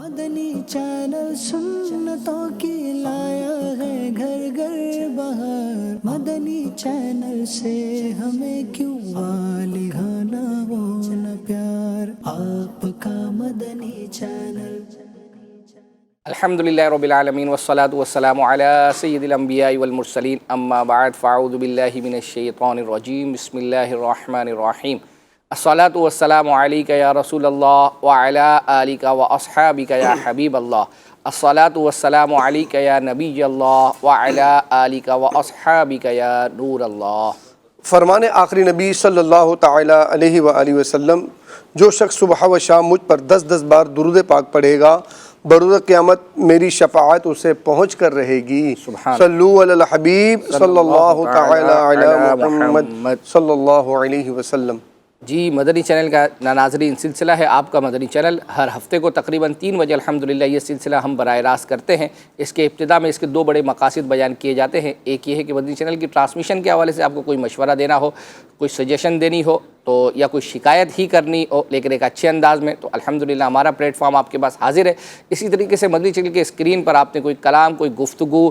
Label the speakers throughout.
Speaker 1: مدنی channel سنتوں کی لایا ہے گھر گھر بہار، مدنی چینل سے ہمیں کیوں والہانہ وہ نہ پیار، آپ کا مدنی چینل۔
Speaker 2: الحمدللہ رب العالمین والصلاة والسلام علی سید الانبیاء والمرسلین، اما بعد فاعوذ باللہ من الشیطان الرجیم، بسم اللہ الرحمن الرحیم۔ الصلاة والسلام علیک یا رسول اللہ وعلی آلک واصحابک یا حبیب اللہ، الصلاة والسلام علیک یا نبی اللہ وعلی آلک واصحابک یا نور اللہ۔
Speaker 3: فرمان آخری نبی صلی اللہ تعالی علیہ وآلہ وسلم، جو شخص صبح و شام مجھ پر 10 بار درود پاک پڑھے گا، بروز قیامت میری شفاعت اسے پہنچ کر رہے گی۔ صلو علی الحبیب صلی اللہ تعالی علی محمد صلی اللہ علیہ وسلم۔
Speaker 2: جی، مدنی چینل کا ناظرین، سلسلہ ہے آپ کا مدنی چینل۔ ہر ہفتے کو تقریباً 3 بجے الحمدللہ یہ سلسلہ ہم براہ راست کرتے ہیں۔ اس کے ابتدا میں اس کے 2 بڑے مقاصد بیان کیے جاتے ہیں۔ ایک یہ ہے کہ مدنی چینل کی ٹرانسمیشن کے حوالے سے آپ کو کوئی مشورہ دینا ہو، کوئی سجیشن دینی ہو تو، یا کوئی شکایت ہی کرنی ہو لیکن ایک اچھے انداز میں، تو الحمدللہ ہمارا پلیٹ فارم آپ کے پاس حاضر ہے۔ اسی طریقے سے مدنی چینل کے اسکرین پر آپ نے کوئی کلام، کوئی گفتگو،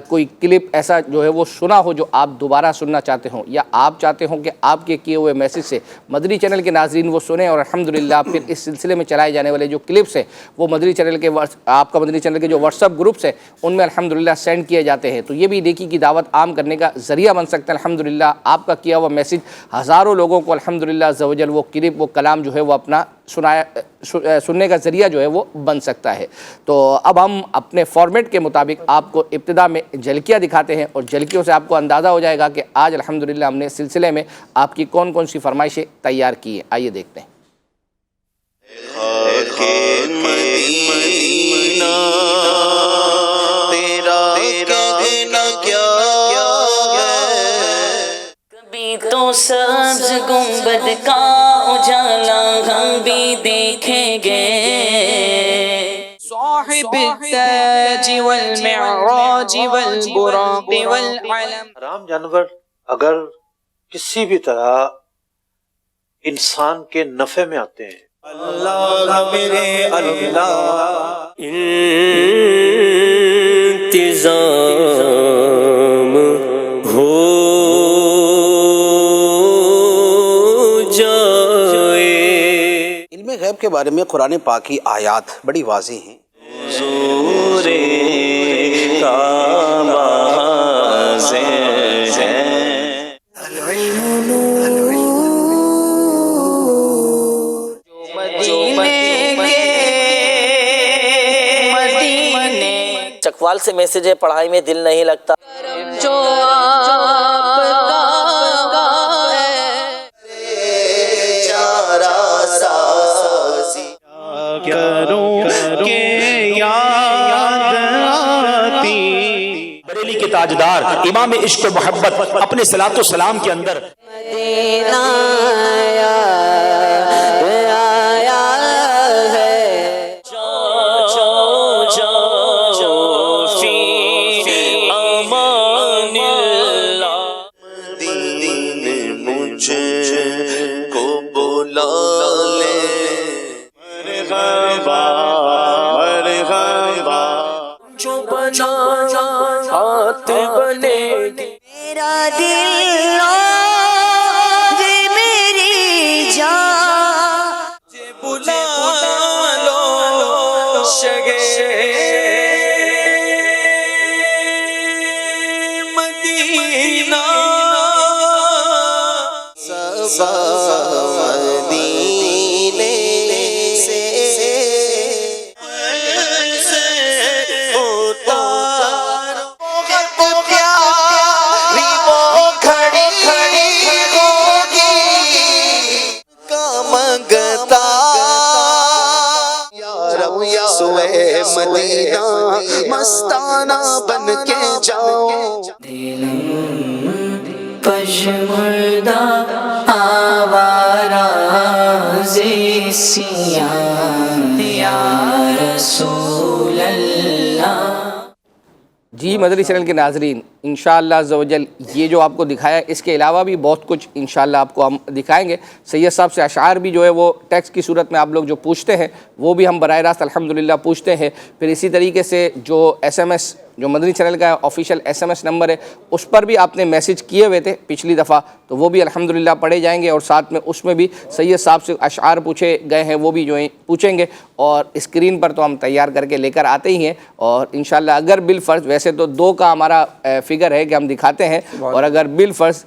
Speaker 2: کوئی کلپ ایسا جو ہے وہ سنا ہو جو آپ دوبارہ سننا چاہتے ہوں، یا آپ چاہتے ہوں کہ آپ کے کیے ہوئے میسج سے مدنی چینل کے ناظرین وہ سنیں، اور الحمدللہ پھر اس سلسلے میں چلائے جانے والے جو کلپس ہیں وہ مدنی چینل کے آپ کا مدنی چینل کے جو واٹس ایپ گروپس ہیں ان میں الحمدللہ سینڈ کیے جاتے ہیں، تو یہ بھی نیکی کی دعوت عام کرنے کا ذریعہ بن سکتا ہے۔ الحمدللہ آپ کا کیا ہوا میسج ہزاروں لوگوں کو الحمدللہ عز و جل وہ کلپ، وہ کلام جو ہے وہ اپنا سننے کا ذریعہ جو ہے وہ بن سکتا ہے۔ تو اب ہم اپنے فارمیٹ کے مطابق آپ کو ابتدا میں جھلکیاں دکھاتے ہیں، اور جھلکیوں سے آپ کو اندازہ ہو جائے گا کہ آج الحمدللہ ہم نے سلسلے میں آپ کی کون کون سی فرمائشیں تیار کی ہیں۔ آئیے دیکھتے ہیں۔
Speaker 4: تو سبز گنبد کا اجالا ہم بھی دیکھیں گے، صاحب التاج والمعراج والبراق والعلم۔
Speaker 5: حرام جانور اگر کسی بھی طرح انسان کے نفع میں آتے ہیں، اللہ میرے اللہ انتظام ہو
Speaker 6: غیب کے بارے میں قرآن پاک کی آیات بڑی واضح ہیں۔
Speaker 5: حضور کعبہ سے
Speaker 4: چکوال سے میسج ہے، پڑھائی میں دل نہیں لگتا، جو
Speaker 7: بریلی کے تاجدار امام عشق و محبت اپنے صلاۃ و سلام کے اندر
Speaker 4: مدینہ آیا ہے، جو فی امان اللہ،
Speaker 5: دین مجھ کو بلا لے، مرحبا مرحبا،
Speaker 4: جو بنا ہاتھ بنے گی، میرا دل اور میری جان، بلا لو شگے مدینہ،
Speaker 5: مدینے سے
Speaker 6: مدینہ مستانہ بن کے جاؤ،
Speaker 4: دلم پشمردہ آوارہ زیسیاں یا رسول اللہ۔
Speaker 2: جی مدنی چینل کے ناظرین، انشاءاللہ عز و جل یہ جو آپ کو دکھایا، اس کے علاوہ بھی بہت کچھ انشاءاللہ آپ کو ہم دکھائیں گے۔ سید صاحب سے اشعار بھی جو ہے وہ ٹیکسٹ کی صورت میں آپ لوگ جو پوچھتے ہیں وہ بھی ہم براہ راست الحمدللہ پوچھتے ہیں۔ پھر اسی طریقے سے جو SMS جو مدنی چینل کا آفیشیل SMS نمبر ہے، اس پر بھی آپ نے میسج کیے ہوئے تھے پچھلی دفعہ، تو وہ بھی الحمدللہ پڑھے جائیں گے، اور ساتھ میں اس میں بھی سید صاحب سے اشعار پوچھے گئے ہیں وہ بھی جو ہیں پوچھیں گے، اور اسکرین پر تو ہم تیار کر کے لے کر آتے ہی ہیں۔ اور انشاءاللہ اگر بالفرض، ویسے تو 2 کا ہمارا فگر ہے کہ ہم دکھاتے ہیں، اور اگر بالفرض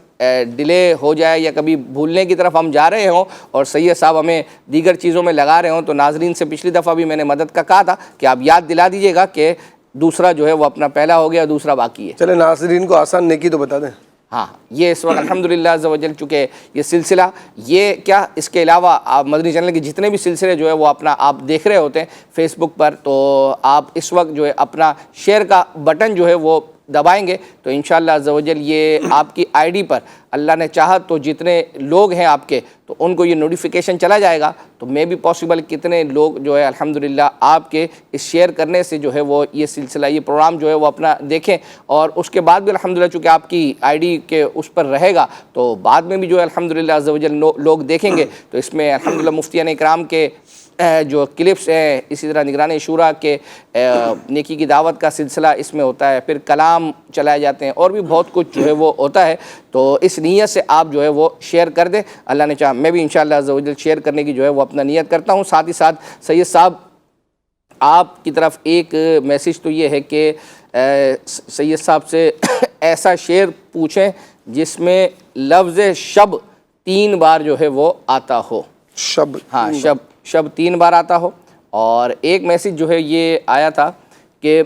Speaker 2: ڈیلے ہو جائے یا کبھی بھولنے کی طرف ہم جا رہے ہوں اور سید صاحب ہمیں دیگر چیزوں میں لگا رہے ہوں، تو ناظرین سے پچھلی دفعہ بھی میں نے مدد کا کہا تھا کہ آپ یاد دلا دیجئے گا کہ دوسرا جو ہے وہ اپنا پہلا ہو گیا، دوسرا باقی ہے۔
Speaker 3: چلے ناظرین کو آسان نیکی تو بتا دیں۔
Speaker 2: ہاں، یہ اس وقت الحمدللہ عز و جل چونکہ یہ سلسلہ، یہ کیا اس کے علاوہ آپ مدنی چینل کے جتنے بھی سلسلے جو ہے وہ اپنا آپ دیکھ رہے ہوتے ہیں فیس بک پر، تو آپ اس وقت جو ہے اپنا شیئر کا بٹن جو ہے وہ دبائیں گے تو انشاءاللہ عز و جل یہ آپ کی ID پر اللہ نے چاہا تو جتنے لوگ ہیں آپ کے، تو ان کو یہ نوٹیفیکیشن چلا جائے گا، تو میں بھی پاسبل کتنے لوگ جو ہے الحمدللہ آپ کے اس شیئر کرنے سے جو ہے وہ یہ سلسلہ، یہ پروگرام جو ہے وہ اپنا دیکھیں، اور اس کے بعد بھی الحمدللہ چونکہ آپ کی ID کے اس پر رہے گا تو بعد میں بھی جو ہے الحمدللہ عز و جل لوگ دیکھیں گے، تو اس میں الحمدللہ مفتیان اکرام کے جو کلپس ہیں، اسی طرح نگران شورا کے نیکی کی دعوت کا سلسلہ اس میں ہوتا ہے، پھر کلام چلائے جاتے ہیں، اور بھی بہت کچھ جو ہے وہ ہوتا ہے، تو اس نیت سے آپ جو ہے وہ شیئر کر دیں۔ اللہ نے چاہا میں بھی انشاءاللہ عز و جل شیئر کرنے کی جو ہے وہ اپنا نیت کرتا ہوں۔ ساتھ ہی ساتھ سید صاحب آپ کی طرف ایک میسیج تو یہ ہے کہ سید صاحب سے ایسا شعر پوچھیں جس میں لفظ شب 3 بار جو ہے وہ آتا ہو۔
Speaker 3: شب،
Speaker 2: ہاں، شب 3 بار آتا ہو۔ اور ایک میسیج جو ہے یہ آیا تھا کہ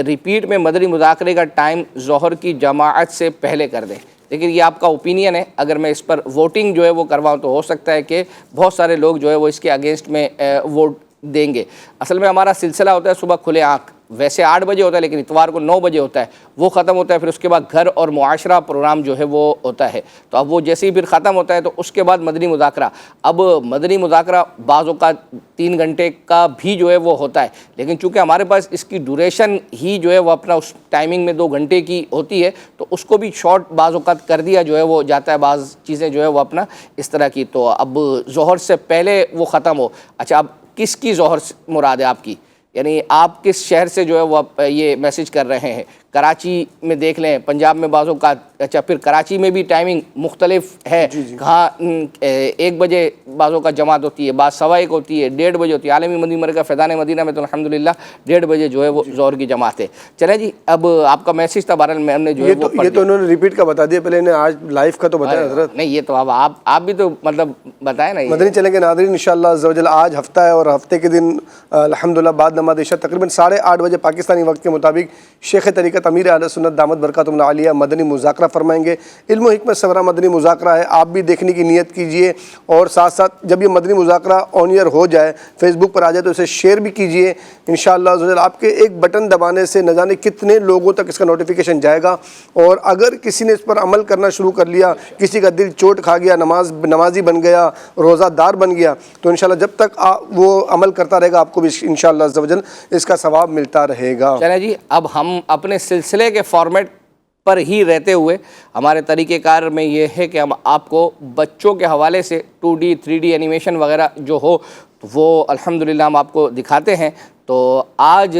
Speaker 2: ریپیٹ میں مدنی مذاکرے کا ٹائم ظہر کی جماعت سے پہلے کر دیں، لیکن یہ آپ کا اوپینین ہے، اگر میں اس پر ووٹنگ جو ہے وہ کرواؤں تو ہو سکتا ہے کہ بہت سارے لوگ جو ہے وہ اس کے اگینسٹ میں ووٹ دیں گے۔ اصل میں ہمارا سلسلہ ہوتا ہے صبح کھلے آنکھ، ویسے 8 بجے ہوتا ہے لیکن اتوار کو 9 بجے ہوتا ہے، وہ ختم ہوتا ہے، پھر اس کے بعد گھر اور معاشرہ پروگرام جو ہے وہ ہوتا ہے، تو اب وہ جیسے ہی پھر ختم ہوتا ہے تو اس کے بعد مدنی مذاکرہ۔ اب مدنی مذاکرہ بعض اوقات 3 گھنٹے کا بھی جو ہے وہ ہوتا ہے، لیکن چونکہ ہمارے پاس اس کی ڈوریشن ہی جو ہے وہ اپنا اس ٹائمنگ میں 2 گھنٹے کی ہوتی ہے، تو اس کو بھی شارٹ بعض اوقات کر دیا جو ہے وہ جاتا ہے، بعض چیزیں جو ہے وہ اپنا اس طرح کی۔ تو اب ظہر سے پہلے وہ ختم ہو۔ اچھا، اب کس کی ظہر مراد ہے آپ کی؟ یعنی آپ کس شہر سے جو ہے وہ یہ میسیج کر رہے ہیں؟ کراچی میں دیکھ لیں، پنجاب میں بعضوں کا، اچھا پھر کراچی میں بھی ٹائمنگ مختلف ہے، کہاں 1 بجے بعضوں کا جماعت ہوتی ہے، بعض 1:15 ہوتی ہے، 1:30 بجے ہوتی ہے۔ عالمی مدنی مرکز فیضان مدینہ میں تو الحمدللہ 1:30 بجے جو ہے وہ ظہر کی جماعت ہے۔ چلیں جی، اب آپ کا میسیج تھا، بہرحال میں نے جو ہے وہ
Speaker 3: یہ تو انہوں نے ریپیٹ کا بتا دیا، پہلے انہیں آج لائیو کا تو بتایا حضرت۔
Speaker 2: نہیں، یہ تو اب آپ بھی تو مطلب بتائیں نا۔
Speaker 3: مدنی چینل کے ناظرین، انشاءاللہ عز و جل آج ہفتہ ہے، اور ہفتے کے دن الحمدللہ بعد نماز عشاء تقریباً 8:30 بجے پاکستانی وقت کے مطابق شیخ طریقت امیر اہل سنت دامت برکاتہم العالیہ مدنی مذاکرہ فرمائیں گے۔ علم و حکمت سورہ مدنی مذاکرہ ہے، آپ بھی دیکھنے کی نیت کیجئے، اور ساتھ ساتھ جب یہ مدنی مذاکرہ آن ایئر ہو جائے، فیس بک پر آ جائے تو اسے شیئر بھی کیجئے انشاءاللہ عز و جل۔ آپ کے ایک بٹن دبانے سے نہ جانے کتنے لوگوں تک اس کا نوٹیفیکیشن جائے گا، اور اگر کسی نے اس پر عمل کرنا شروع کر لیا، کسی کا دل چوٹ کھا گیا، نمازی بن گیا، روزہ دار بن گیا، تو انشاءاللہ جب تک وہ عمل کرتا رہے گا آپ کو بھی انشاءاللہ عز و جل اس کا ثواب ملتا رہے گا۔
Speaker 2: چلیں جی، اب ہم اپنے سلسلے کے فارمیٹ پر ہی رہتے ہوئے ہمارے طریقہ کار میں یہ ہے کہ ہم آپ کو بچوں کے حوالے سے 2D 3D اینیمیشن وغیرہ جو ہو تو وہ الحمدللہ ہم آپ کو دکھاتے ہیں۔ تو آج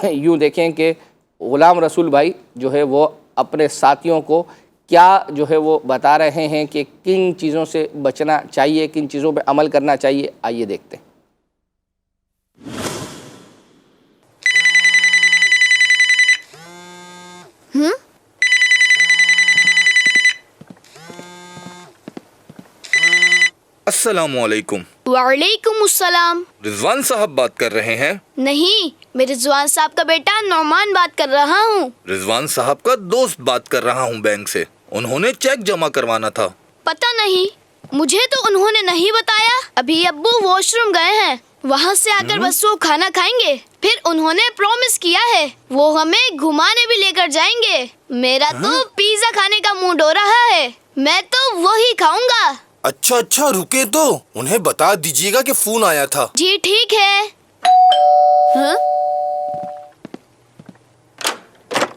Speaker 2: یوں دیکھیں کہ غلام رسول بھائی جو ہے وہ اپنے ساتھیوں کو کیا جو ہے وہ بتا رہے ہیں کہ کن چیزوں سے بچنا چاہیے، کن چیزوں پہ عمل کرنا چاہیے، آئیے دیکھتے ہیں۔
Speaker 8: السلام علیکم۔
Speaker 9: وعلیکم السلام۔
Speaker 8: رضوان صاحب بات کر رہے ہیں؟
Speaker 9: نہیں، میں رضوان صاحب کا بیٹا نعمان بات کر رہا ہوں۔
Speaker 8: رضوان صاحب کا دوست بات کر رہا ہوں بینک سے، انہوں نے چیک جمع کروانا تھا۔
Speaker 9: پتہ نہیں، مجھے تو انہوں نے نہیں بتایا۔ ابھی ابو واش روم گئے ہیں، وہاں سے آ کر بس وہ کھانا کھائیں گے، پھر انہوں نے پرومس کیا ہے وہ ہمیں گھمانے بھی لے کر جائیں گے۔ میرا تو پیزا کھانے کا موڈ ہو رہا ہے، میں تو وہی کھاؤں گا۔
Speaker 8: اچھا رکے تو انہیں بتا دیجیے گا کہ فون آیا تھا۔
Speaker 9: جی ٹھیک ہے۔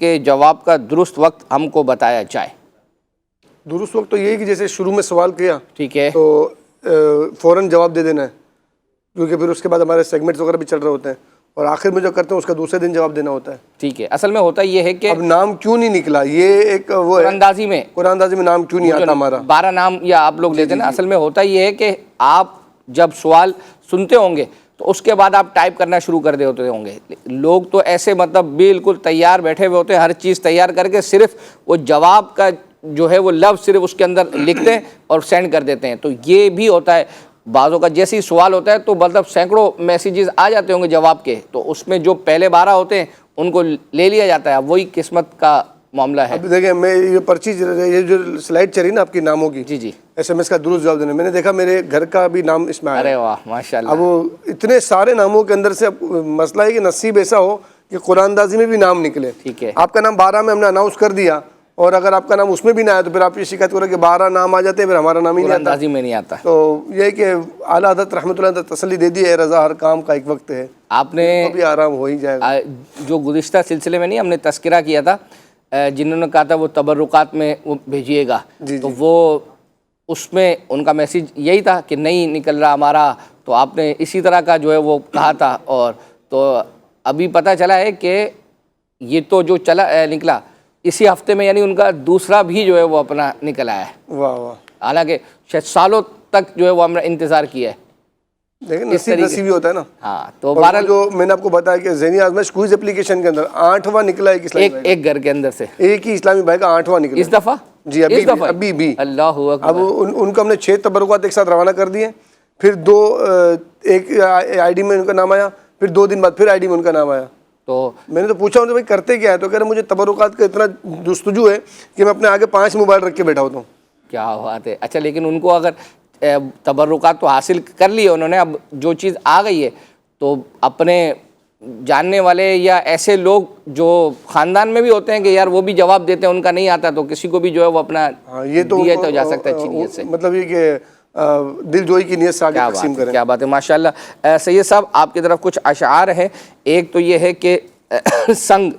Speaker 2: کے جواب کا درست وقت ہم کو بتایا جائے۔
Speaker 3: درست وقت تو یہی کہ جیسے شروع میں سوال کیا
Speaker 2: ٹھیک ہے،
Speaker 3: تو فوراً جواب دے دینا ہے، کیونکہ پھر اس کے بعد ہمارے سیگمنٹس وغیرہ بھی چل رہے ہوتے ہیں، اور آخر میں جو کرتے ہیں اس کا دوسرے دن جواب دینا ہوتا ہے۔
Speaker 2: ٹھیک ہے، اصل میں ہوتا یہ ہے کہ
Speaker 3: اب نام کیوں نہیں نکلا، یہ ایک وہ ہے قرآن اندازی میں نام کیوں نہیں آتا ہمارا،
Speaker 2: 12 نام یا آپ لوگ لیتے ہیں نا، اصل میں ہوتا یہ ہے کہ آپ جب سوال سنتے ہوں گے تو اس کے بعد آپ ٹائپ کرنا شروع کر دے ہوتے ہوں گے۔ لوگ تو ایسے مطلب بالکل تیار بیٹھے ہوئے ہوتے ہیں، ہر چیز تیار کر کے صرف وہ جواب کا جو ہے وہ لفظ صرف اس کے اندر لکھتے ہیں اور سینڈ کر دیتے ہیں۔ تو یہ بھی ہوتا ہے، بعضوں کا جیسے ہی سوال ہوتا ہے تو مطلب سینکڑوں میسیجز آ جاتے ہوں گے جواب کے، تو اس میں جو پہلے 12 ہوتے ہیں ان کو لے لیا جاتا ہے۔ اب وہی قسمت کا معاملہ ہے۔
Speaker 3: اب دیکھیں میں یہ پرچی، یہ جو سلائڈ چلی نا آپ کی ناموں کی،
Speaker 2: جی
Speaker 3: SMS کا درست جواب دینا، میں نے دیکھا میرے گھر کا بھی نام اس میں آیا۔
Speaker 2: ارے واہ ماشاءاللہ۔
Speaker 3: اب وہ اتنے سارے ناموں کے اندر سے مسئلہ ہے کہ نصیب ایسا ہو کہ قرآن اندازی میں بھی نام نکلے۔
Speaker 2: ٹھیک ہے،
Speaker 3: آپ کا نام 12 میں ہم نے اناؤنس کر دیا، اور اگر آپ کا نام اس میں بھی نہ آیا تو پھر آپ یہ شکایت کرو کہ 12 نام آ جاتے ہیں پھر ہمارا نام ہی نہیں
Speaker 2: قرآن
Speaker 3: آتا۔
Speaker 2: اندازی میں نہیں آتا۔
Speaker 3: تو یہ کہ اعلیٰ حضرت رحمۃ اللہ نے تسلی دے دی ہے، رضا ہر کام کا ایک وقت ہے،
Speaker 2: آپ نے
Speaker 3: بھی آرام ہو ہی جائے گا۔
Speaker 2: جو گزشتہ سلسلے میں نہیں ہم نے تذکرہ کیا تھا، جنہوں نے کہا تھا وہ تبرکات میں وہ بھیجیے گا، تو وہ اس میں ان کا میسیج یہی تھا کہ نہیں نکل رہا ہمارا، تو آپ نے اسی طرح کا جو ہے وہ کہا تھا، اور تو ابھی پتہ چلا ہے کہ یہ تو جو نکلا اسی ہفتے میں، یعنی ان کا دوسرا بھی جو ہے وہ اپنا نکل آیا ہے۔
Speaker 3: واہ واہ،
Speaker 2: حالانکہ شاید سالوں تک جو ہے وہ ہم نے انتظار کیا ہے۔
Speaker 3: لیکن نصیب ہی ہوتا ہے نا۔
Speaker 2: ہاں، تو
Speaker 3: اور
Speaker 2: بہرحال
Speaker 3: جو میں نے آپ کو بتایا کہ ذہنی آزمائش کوئز اپلیکیشن کے اندر 8واں نکلا ہے
Speaker 2: ایک گھر کے اندر سے،
Speaker 3: ایک ہی اسلامی بھائی کا 8واں نکلا
Speaker 2: اس دفعہ۔
Speaker 3: جی ابھی بھی
Speaker 2: اللہ اکبر۔
Speaker 3: اب ان کو ہم نے 6 تبرکات ایک ساتھ روانہ کر دیے، پھر 2 ایک آئی ڈی میں ان کا نام آیا، پھر 2 دن بعد پھر آئی ڈی میں ان کا نام آیا۔ تو میں نے تو پوچھا ان سے بھائی کرتے کیا ہے، تو کہہ رہے مجھے تبرکات کا اتنا جستجو ہے کہ میں اپنے آگے 5 موبائل رکھ کے بیٹھا ہوتا ہوں۔
Speaker 2: کیا بات ہے۔ اچھا، لیکن ان کو اگر تبرکات تو حاصل کر لی ہے انہوں نے، اب جو چیز آ گئی ہے تو اپنے جاننے والے یا ایسے لوگ جو خاندان میں بھی ہوتے ہیں کہ یار وہ بھی جواب دیتے ہیں، ان کا نہیں آتا تو کسی کو بھی جو ہے وہ اپنا دیا تو جا سکتا ہے اچھی نیت سے،
Speaker 3: مطلب یہ کہ دل جوئی کی نیت سے آگے تقسیم کریں۔
Speaker 2: کیا بات ہے، ماشاءاللہ۔ سید صاحب آپ کی طرف کچھ اشعار ہیں، ایک تو یہ ہے کہ سنگ،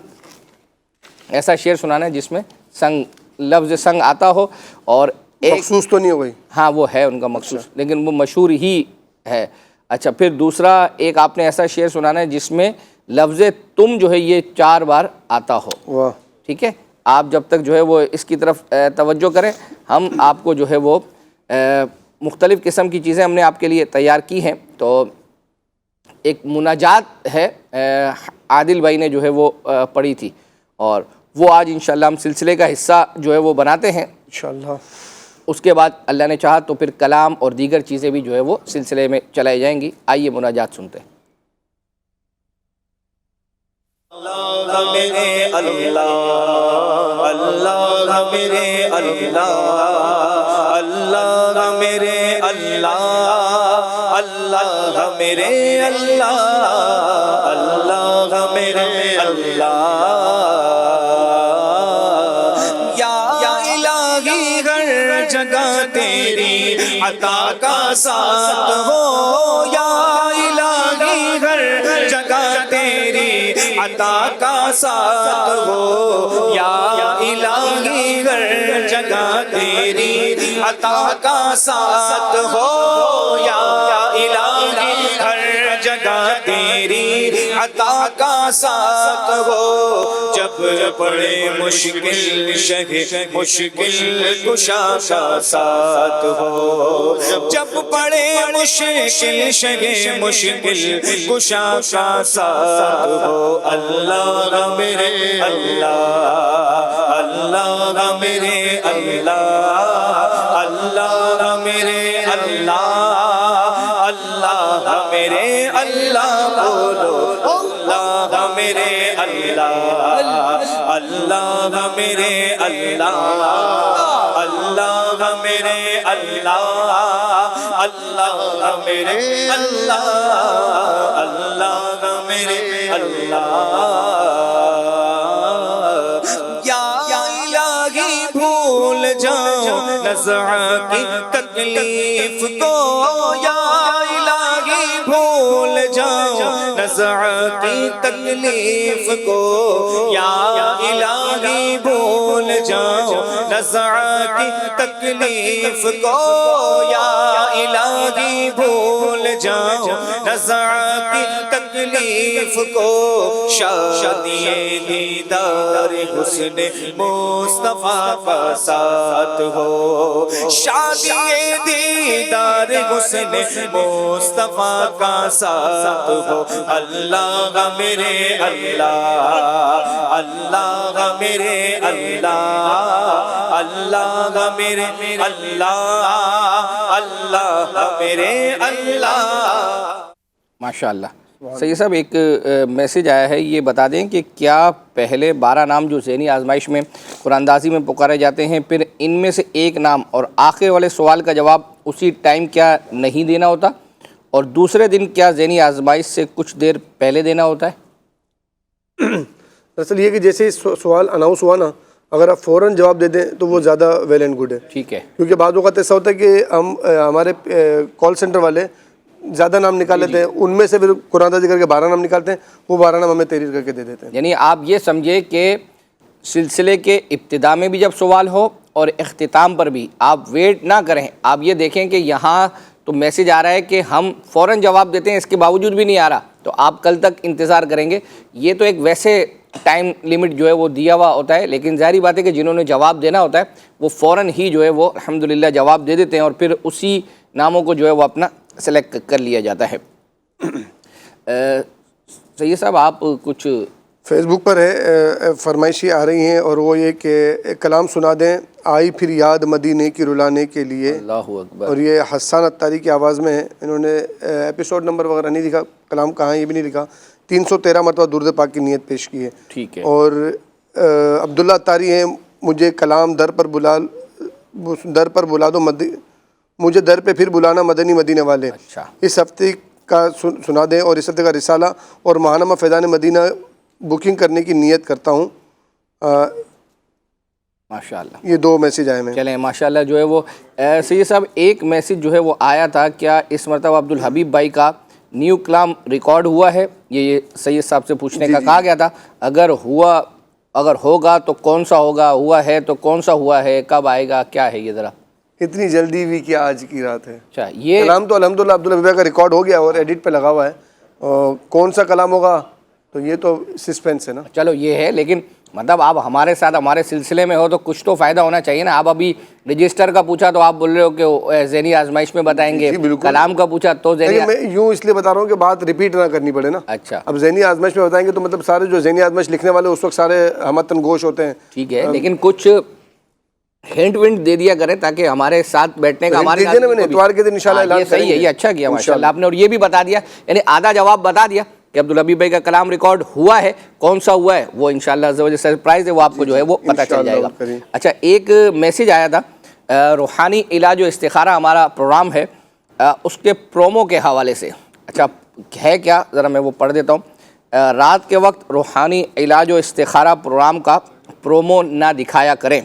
Speaker 2: ایسا شعر سنانا ہے جس میں سنگ، لفظ سنگ آتا ہو، اور
Speaker 3: مخصوص تو نہیں ہو گئی؟
Speaker 2: ہاں وہ ہے ان کا مخصوص، لیکن وہ مشہور ہی ہے۔ اچھا، پھر دوسرا ایک آپ نے ایسا شعر سنانا ہے جس میں لفظ تم جو ہے یہ 4 بار آتا ہو۔
Speaker 3: واہ،
Speaker 2: ٹھیک ہے، آپ جب تک جو ہے وہ اس کی طرف توجہ کریں، ہم آپ کو جو ہے وہ مختلف قسم کی چیزیں ہم نے آپ کے لیے تیار کی ہیں۔ تو ایک مناجات ہے عادل بھائی نے جو ہے وہ پڑھی تھی، اور وہ آج انشاءاللہ ہم سلسلے کا حصہ جو ہے وہ بناتے ہیں
Speaker 3: انشاءاللہ۔
Speaker 2: اس کے بعد اللہ نے چاہا تو پھر کلام اور دیگر چیزیں بھی جو ہے وہ سلسلے میں چلائی جائیں گی۔ آئیے مناجات سنتے ہیں۔
Speaker 4: اللہ میرے اللہ، اللہ میرے اللہ، اللہ میرے اللہ، اللہ میرے اللہ، اللہ میرے اللہ، یا الہی ہر جگہ تیری عطا کا ساتھ ہو، یا الہی ہر جگہ تیری عطا کا ساتھ ہو، یا الہی ہر جگہ تیری عطا کا ساتھ ہو، یا الہی ہر جگہ تیری عطا کا ساتھ ہو۔ جب پڑے مشکل شہ مشکل کشا کا ساتھ ہو، جب پڑے مشکل شہ مشکل کشا کا ساتھ ہو، اللہ میرے اللہ، اللہ میرے اللہ، اللہ میرے اللہ، اللہ میرے اللہ، بولو اللہ میرے اللہ، اللہ میرے اللہ، اللہ میرے اللہ، اللہ میرے اللہ، اللہ میرے اللہ، یا الہی بھول جاؤ نزع کی تکلیف کو، یا الہی بھول جاؤں نزع کی تکلیف کو یا الہی بھول جاؤں نزع کی تکلیف کو یا الہی بھول جاؤں نزع کی تکلیف کو شادی دیدار حسن مصطفیٰ کا ساتھ ہو شادی دیدار حسن مصطفیٰ کا ساتھ ہو اللہ میرے اللہ اللہ میرے اللہ اللہ میرے اللہ اللہ میرے اللہ.
Speaker 2: ماشاءاللہ. سید صاحب ایک میسیج آیا ہے، یہ بتا دیں کہ کیا پہلے 12 نام جو ذہنی آزمائش میں قرآن اندازی میں پکارے جاتے ہیں، پھر ان میں سے ایک نام اور آخر والے سوال کا جواب اسی ٹائم کیا نہیں دینا ہوتا، اور دوسرے دن کیا ذہنی آزمائش سے کچھ دیر پہلے دینا ہوتا ہے؟
Speaker 3: دراصل یہ کہ جیسے سوال اناؤنس ہوا نا، اگر آپ فوراً جواب دے دیں تو وہ زیادہ ویل اینڈ گڈ ہے.
Speaker 2: ٹھیک ہے.
Speaker 3: کیونکہ بعض اوقات ایسا ہوتا ہے کہ ہم ہمارے کال سینٹر والے زیادہ نام نکال لیتے ہیں، ان میں سے پھر قرآن اندازی کر کے 12 نام نکالتے ہیں، وہ 12 نام ہمیں تحریر کر کے دے دیتے ہیں.
Speaker 2: یعنی آپ یہ سمجھے کہ سلسلے کے ابتدا میں بھی جب سوال ہو اور اختتام پر بھی آپ ویٹ نہ کریں، آپ یہ دیکھیں کہ یہاں تو میسیج آ رہا ہے کہ ہم فوراً جواب دیتے ہیں، اس کے باوجود بھی نہیں آ رہا، تو آپ کل تک انتظار کریں گے. یہ تو ایک ویسے ٹائم لیمٹ جو ہے وہ دیا ہوا ہوتا ہے، لیکن ظاہری بات ہے کہ جنہوں نے جواب دینا ہوتا ہے وہ فوراً ہی جو ہے وہ الحمدللہ جواب دے دیتے ہیں، اور پھر اسی ناموں کو جو ہے وہ اپنا سلیکٹ کر لیا جاتا ہے. سید صاحب آپ کچھ
Speaker 3: فیس بک پر ہے فرمائشی آ رہی ہیں، اور وہ یہ کہ ایک کلام سنا دیں آئی پھر یاد مدینے کی رلانے کے لیے.
Speaker 2: اللہ اکبر.
Speaker 3: اور یہ حسان عطاری کی آواز میں ہے. انہوں نے ایپیسوڈ نمبر وغیرہ نہیں لکھا، کلام کہاں ہے یہ بھی نہیں لکھا. 313 مرتبہ درود پاک کی نیت پیش کی ہے.
Speaker 2: ٹھیک ہے.
Speaker 3: اور عبداللہ عطاری ہیں، مجھے کلام در پر بلا دو مجھے در پہ پھر بلانا مدنی مدینے والے.
Speaker 2: اچھا.
Speaker 3: اس ہفتے کا سنا دیں، اور اس ہفتے کا رسالہ اور ماہنامہ فیضان مدینہ بکنگ کرنے کی نیت کرتا ہوں.
Speaker 2: ماشاءاللہ.
Speaker 3: یہ 2 میسیج آئے ہیں.
Speaker 2: چلیں ماشاءاللہ جو ہے وہ سید صاحب ایک میسیج جو ہے وہ آیا تھا، کیا اس مرتبہ عبدالحبیب بھائی کا نیو کلام ریکارڈ ہوا ہے؟ یہ سید صاحب سے پوچھنے کا کہا گیا تھا. اگر ہوگا تو کون سا ہوگا، ہوا ہے تو کون سا ہوا ہے، کب آئے گا، کیا ہے یہ ذرا؟
Speaker 3: اتنی جلدی بھی کیا آج کی رات ہے.
Speaker 2: اچھا. یہ
Speaker 3: کلام تو الحمدللہ عبدالحبیب کا ریکارڈ ہو گیا اور ایڈٹ پہ لگا ہوا ہے. کون سا کلام ہوگا تو یہ تو سسپینس ہے نا.
Speaker 2: چلو یہ ہے، لیکن مطلب آپ ہمارے ساتھ ہمارے سلسلے میں ہو تو کچھ تو فائدہ ہونا چاہیے نا. آپ ابھی رجسٹر کا پوچھا تو آپ بول رہے ہو کہ ذہنی آزمائش میں بتائیں گے، کلام کا پوچھا تو ذہنی.
Speaker 3: میں یوں اس لیے بتا رہا ہوں کہ بات ریپیٹ نہ کرنی پڑے نا.
Speaker 2: اچھا.
Speaker 3: اب ذہنی آزمائش میں بتائیں گے تو مطلب سارے جو ذہنی آزمائش لکھنے والے اس وقت سارے ہمتن گوش ہوتے ہیں.
Speaker 2: ٹھیک ہے، لیکن کچھ ہنٹ ونٹ دے دیا کریں تاکہ ہمارے ساتھ بیٹھنے کا ہمارے
Speaker 3: اتوار کے دن انشاءاللہ اعلان
Speaker 2: یہ صحیح ہے. یہ اچھا کیا ماشاءاللہ آپ نے، اور یہ بھی بتا دیا، یعنی آدھا جواب بتا دیا کہ عبدالحبیب بھائی کا کلام ریکارڈ ہوا ہے. کون سا ہوا ہے وہ انشاءاللہ عز و جل سرپرائز ہے، وہ آپ کو جو ہے وہ پتہ چل جائے گا. اچھا. ایک میسیج آیا تھا، روحانی علاج و استخارہ ہمارا پروگرام ہے، اس کے پرومو کے حوالے سے. اچھا ہے کیا، ذرا میں وہ پڑھ دیتا ہوں. رات کے وقت روحانی علاج و استخارہ پروگرام کا پرومو نہ دکھایا کریں.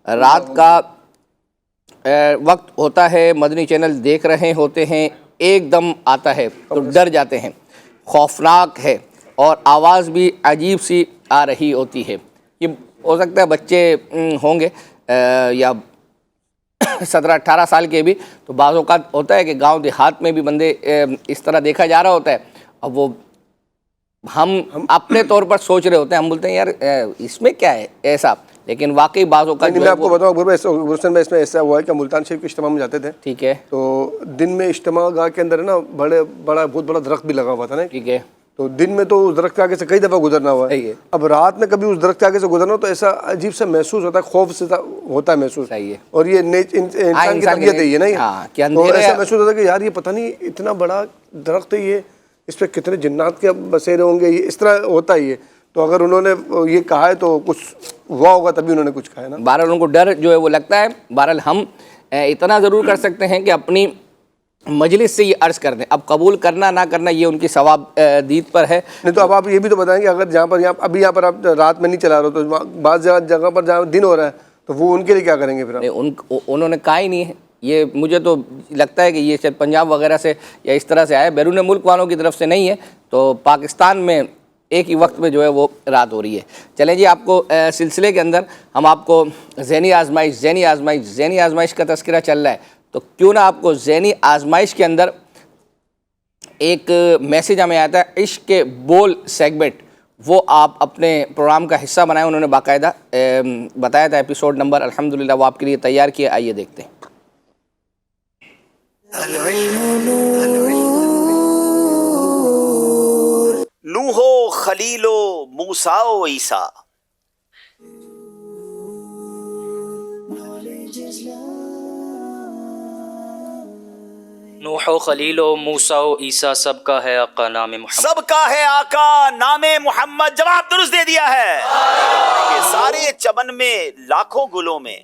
Speaker 2: رات کا وقت ہوتا ہے، مدنی چینل دیکھ رہے ہوتے ہیں، ایک دم آتا ہے تو ڈر جاتے ہیں، خوفناک ہے، اور آواز بھی عجیب سی آ رہی ہوتی ہے. یہ ہو سکتا ہے بچے ہوں گے یا 17-18 سال کے بھی، تو بعض اوقات ہوتا ہے کہ گاؤں دیہات میں بھی بندے اس طرح دیکھا جا رہا ہوتا ہے. اب وہ ہم اپنے طور پر سوچ رہے ہوتے ہیں، ہم بولتے ہیں یار اس میں کیا ہے ایسا، لیکن واقعی بعض اوقات
Speaker 3: میں آپ کو بتاؤں گرسن میں اس میں ایسا ہوا ہے کہ ملتان شریف کے اجتماع میں جاتے تھے.
Speaker 2: ٹھیک ہے.
Speaker 3: تو دن میں اجتماع گاہ کے اندر ہے نا بہت بڑا درخت بھی لگا ہوا تھا نا.
Speaker 2: ٹھیک ہے.
Speaker 3: تو دن میں تو اس درخت کے آگے سے کئی دفعہ گزرنا ہوا ہے. اب رات میں کبھی اس درخت کے آگے سے گزرنا تو ایسا عجیب سا محسوس ہوتا ہے، خوف سے ہوتا ہے محسوس. اور یہ انسان کی طبیعت ہے یہ نہیں، تو ایسا محسوس ہوتا ہے کہ یار یہ پتہ نہیں اتنا بڑا درخت ہے، یہ اس پہ کتنے جنات کے بسیرے ہوں گے، اس طرح ہوتا ہے یہ. تو اگر انہوں نے یہ کہا ہے تو کچھ ہوا ہوگا تبھی انہوں نے کچھ کہا ہے نا.
Speaker 2: بہرحال ان کو ڈر جو ہے وہ لگتا ہے. بہرحال ہم اتنا ضرور کر سکتے ہیں کہ اپنی مجلس سے یہ عرض کر دیں، اب قبول کرنا نہ کرنا یہ ان کی ثواب دید پر ہے.
Speaker 3: نہیں تو اب آپ یہ بھی تو بتائیں کہ اگر جہاں پر ابھی یہاں پر آپ رات میں نہیں چلا رہے تو بعض جگہ پر جہاں دن ہو رہا ہے تو وہ ان کے لیے کیا کریں گے پھر؟
Speaker 2: انہوں نے کہا ہی نہیں ہے یہ مجھے تو لگتا ہے کہ یہ شاید پنجاب وغیرہ سے یا اس طرح سے آیا ہے، بیرون ملک والوں کی طرف سے نہیں ہے، تو پاکستان میں ایک ہی وقت میں جو ہے وہ رات ہو رہی ہے۔ چلیں جی، آپ کو سلسلے کے اندر ہم آپ کو ذہنی آزمائش کا تذکرہ چل رہا ہے، تو کیوں نہ آپ کو ذہنی آزمائش کے اندر ایک میسیج ہمیں آتا ہے عشق کے بول سیگمنٹ، وہ آپ اپنے پروگرام کا حصہ بنائیں۔ انہوں نے باقاعدہ بتایا تھا ایپیسوڈ نمبر، الحمدللہ وہ آپ کے لیے تیار کیے، آئیے دیکھتے ہیں۔
Speaker 7: نوح و خلیل و موسیٰ و عیسیٰ،
Speaker 10: نوح و خلیل و موسیٰ و عیسیٰ سب کا ہے آقا نام محمد،
Speaker 7: سب کا ہے آقا نام محمد، جواب درست دے دیا ہے۔ یہ سارے چمن میں لاکھوں گلوں میں،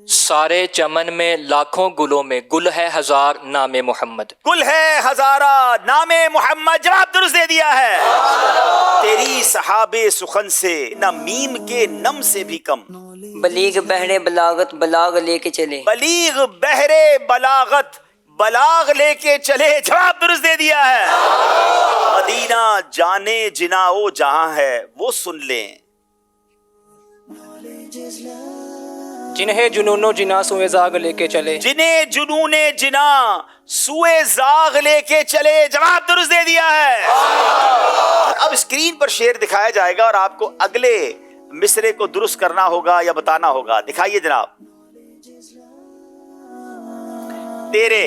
Speaker 10: سارے چمن میں لاکھوں گلوں میں، گل ہے ہزار نام محمد،
Speaker 7: گل ہے ہزارہ نام محمد، جواب درست دے دیا ہے۔ تیری صحاب سخن سے نہ میم کے نم سے بھی کم،
Speaker 11: بلیغ بہرے بلاغت بلاغ لے کے چلے،
Speaker 7: بلیغ بہرے بلاغت بلاغ لے کے چلے، جواب درست دے دیا ہے۔ مدینہ جانے جنا او جہاں ہے وہ سن لیں،
Speaker 10: جنہیں جنون و جنا سوئے زاغ لے کے چلے،
Speaker 7: جنہیں جنون جنا سوئے زاغ لے کے چلے، جواب درست دے دیا ہے۔ اب اسکرین پر شعر دکھایا جائے گا اور آپ کو اگلے مصرے کو درست کرنا ہوگا یا بتانا ہوگا۔ دکھائیے جناب۔ تیرے،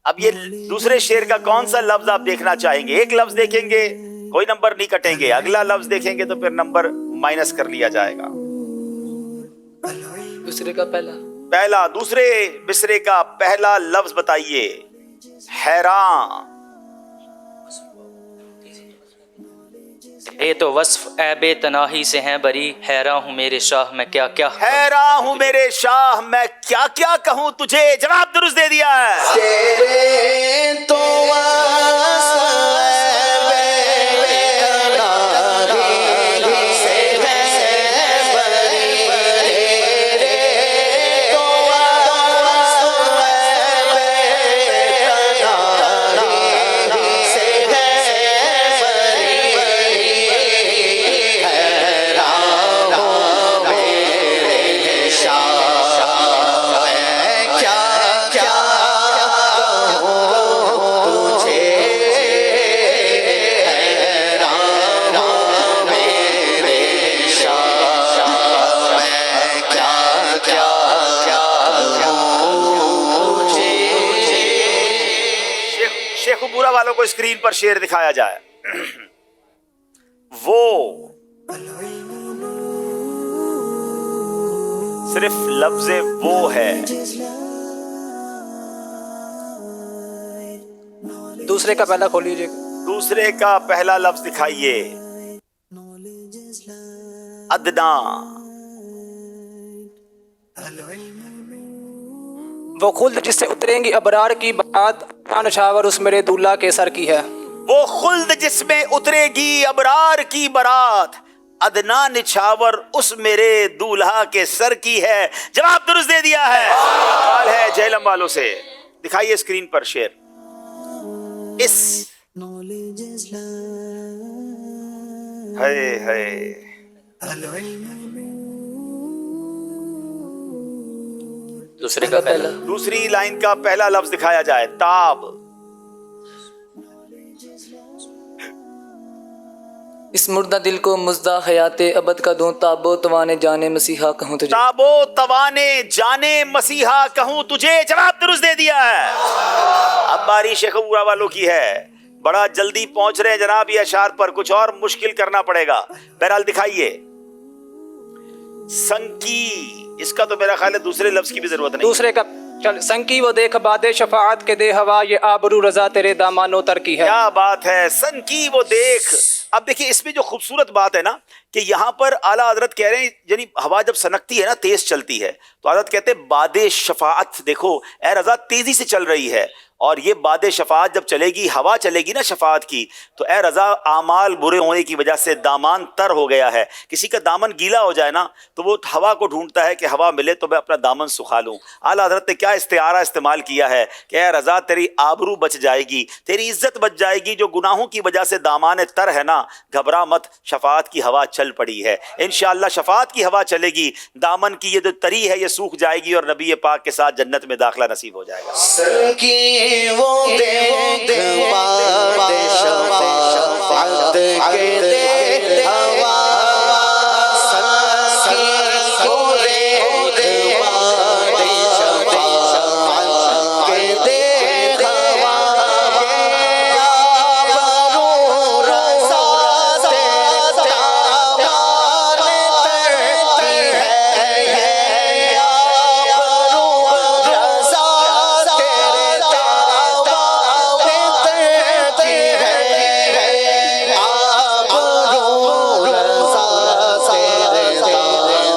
Speaker 7: اب یہ دوسرے شعر کا کون سا لفظ آپ دیکھنا چاہیں گے؟ ایک لفظ دیکھیں گے کوئی نمبر نہیں کٹیں گے، اگلا لفظ دیکھیں گے تو پھر نمبر مائنس کر لیا جائے گا۔
Speaker 10: دوسرے کا
Speaker 7: پہلا، دوسرے مصرے کا پہلا لفظ بتائیے۔ حیران،
Speaker 10: اے تو وصف عیب تناہی سے ہیں بری، حیران ہوں میرے شاہ میں کیا کیا،
Speaker 7: حیران ہوں میرے شاہ میں کیا کیا کہوں تجھے، جواب درست دے دیا ہے۔
Speaker 4: تیرے تو
Speaker 7: پورا والوں کو اسکرین پر شعر دکھایا جائے۔ وہ صرف لفظ وہ ہے۔
Speaker 10: دوسرے کا پہلا کھول لیجیے،
Speaker 7: دوسرے کا پہلا لفظ دکھائیے۔ ادنا،
Speaker 10: وہ خلد جس سے اتریں گی ابرار کی بات، نشاور اس میرے دولہا کے سر کی ہے،
Speaker 7: وہ خلد جس میں اترے گی ابرار کی برات، ادنا نچھاور اس میرے دولہا کے سر کی ہے، جواب درست دے دیا ہے۔ سوال ہے جہلم والوں سے، دکھائیے اسکرین پر شعر۔ اس ہے
Speaker 10: دوسرے کا پہلا،
Speaker 7: دوسری لائن کا پہلا لفظ دکھایا جائے۔ تاب،
Speaker 11: اس مردہ دل کو مزدہ حیات ابد کا دوں، تابو توانے جانے مسیحا کہوں تجھے،
Speaker 7: تابو توانے جانے مسیحا کہوں تجھے، جواب درست دے دیا ہے۔ اب باری شیخ پورا والوں کی ہے، بڑا جلدی پہنچ رہے ہیں جناب یہ اشعار پر، کچھ اور مشکل کرنا پڑے گا۔ بہرحال دکھائیے۔ سنکی، اس کا تو میرا خیال ہے دوسرے لفظ کی بھی ضرورت نہیں۔
Speaker 10: دوسرے کا چل، سنکی وہ دیکھ باد شفاعت کے دے ہوا، یہ آبرو رضا تیرے دامانوں تر کی ہے،
Speaker 7: کیا بات ہے، سنکی وہ دیکھ۔ اب دیکھیں اس میں جو خوبصورت بات ہے نا کہ یہاں پر اعلیٰ حضرت کہہ رہے ہیں، یعنی ہوا جب سنکتی ہے نا، تیز چلتی ہے، تو حضرت کہتے ہیں باد شفاعت، دیکھو اے رضا تیزی سے چل رہی ہے، اور یہ باد شفاعت جب چلے گی، ہوا چلے گی نا شفاعت کی، تو اے رضا اعمال برے ہونے کی وجہ سے دامان تر ہو گیا ہے. کسی کا دامن گیلا ہو جائے نا تو وہ ہوا کو ڈھونڈتا ہے کہ ہوا ملے تو میں اپنا دامن سکھا لوں. اعلیٰ حضرت نے کیا استعارہ استعمال کیا ہے کہ اے رضا تیری آبرو بچ جائے گی، تیری عزت بچ جائے گی. جو گناہوں کی وجہ سے دامان تر ہے نا، گھبرا مت، شفاعت کی ہوا چل پڑی ہے. انشاءاللہ شفاعت کی ہوا چلے گی، دامن کی یہ جو تری ہے یہ سوکھ جائے گی اور نبی پاک کے ساتھ جنت میں داخلہ نصیب ہو جائے گا.
Speaker 4: سر کی وہ دیکھ باد شفاعت کے دیکھ ہوا، سر کی وہ دیکھ باد شفاعت کے دیکھ ہوا، یہ آبرو رضا تیرے تابان ترتی ہے، یہ آبرو رضا تیرے تابان ترتی ہے، آبرو رضا تیرے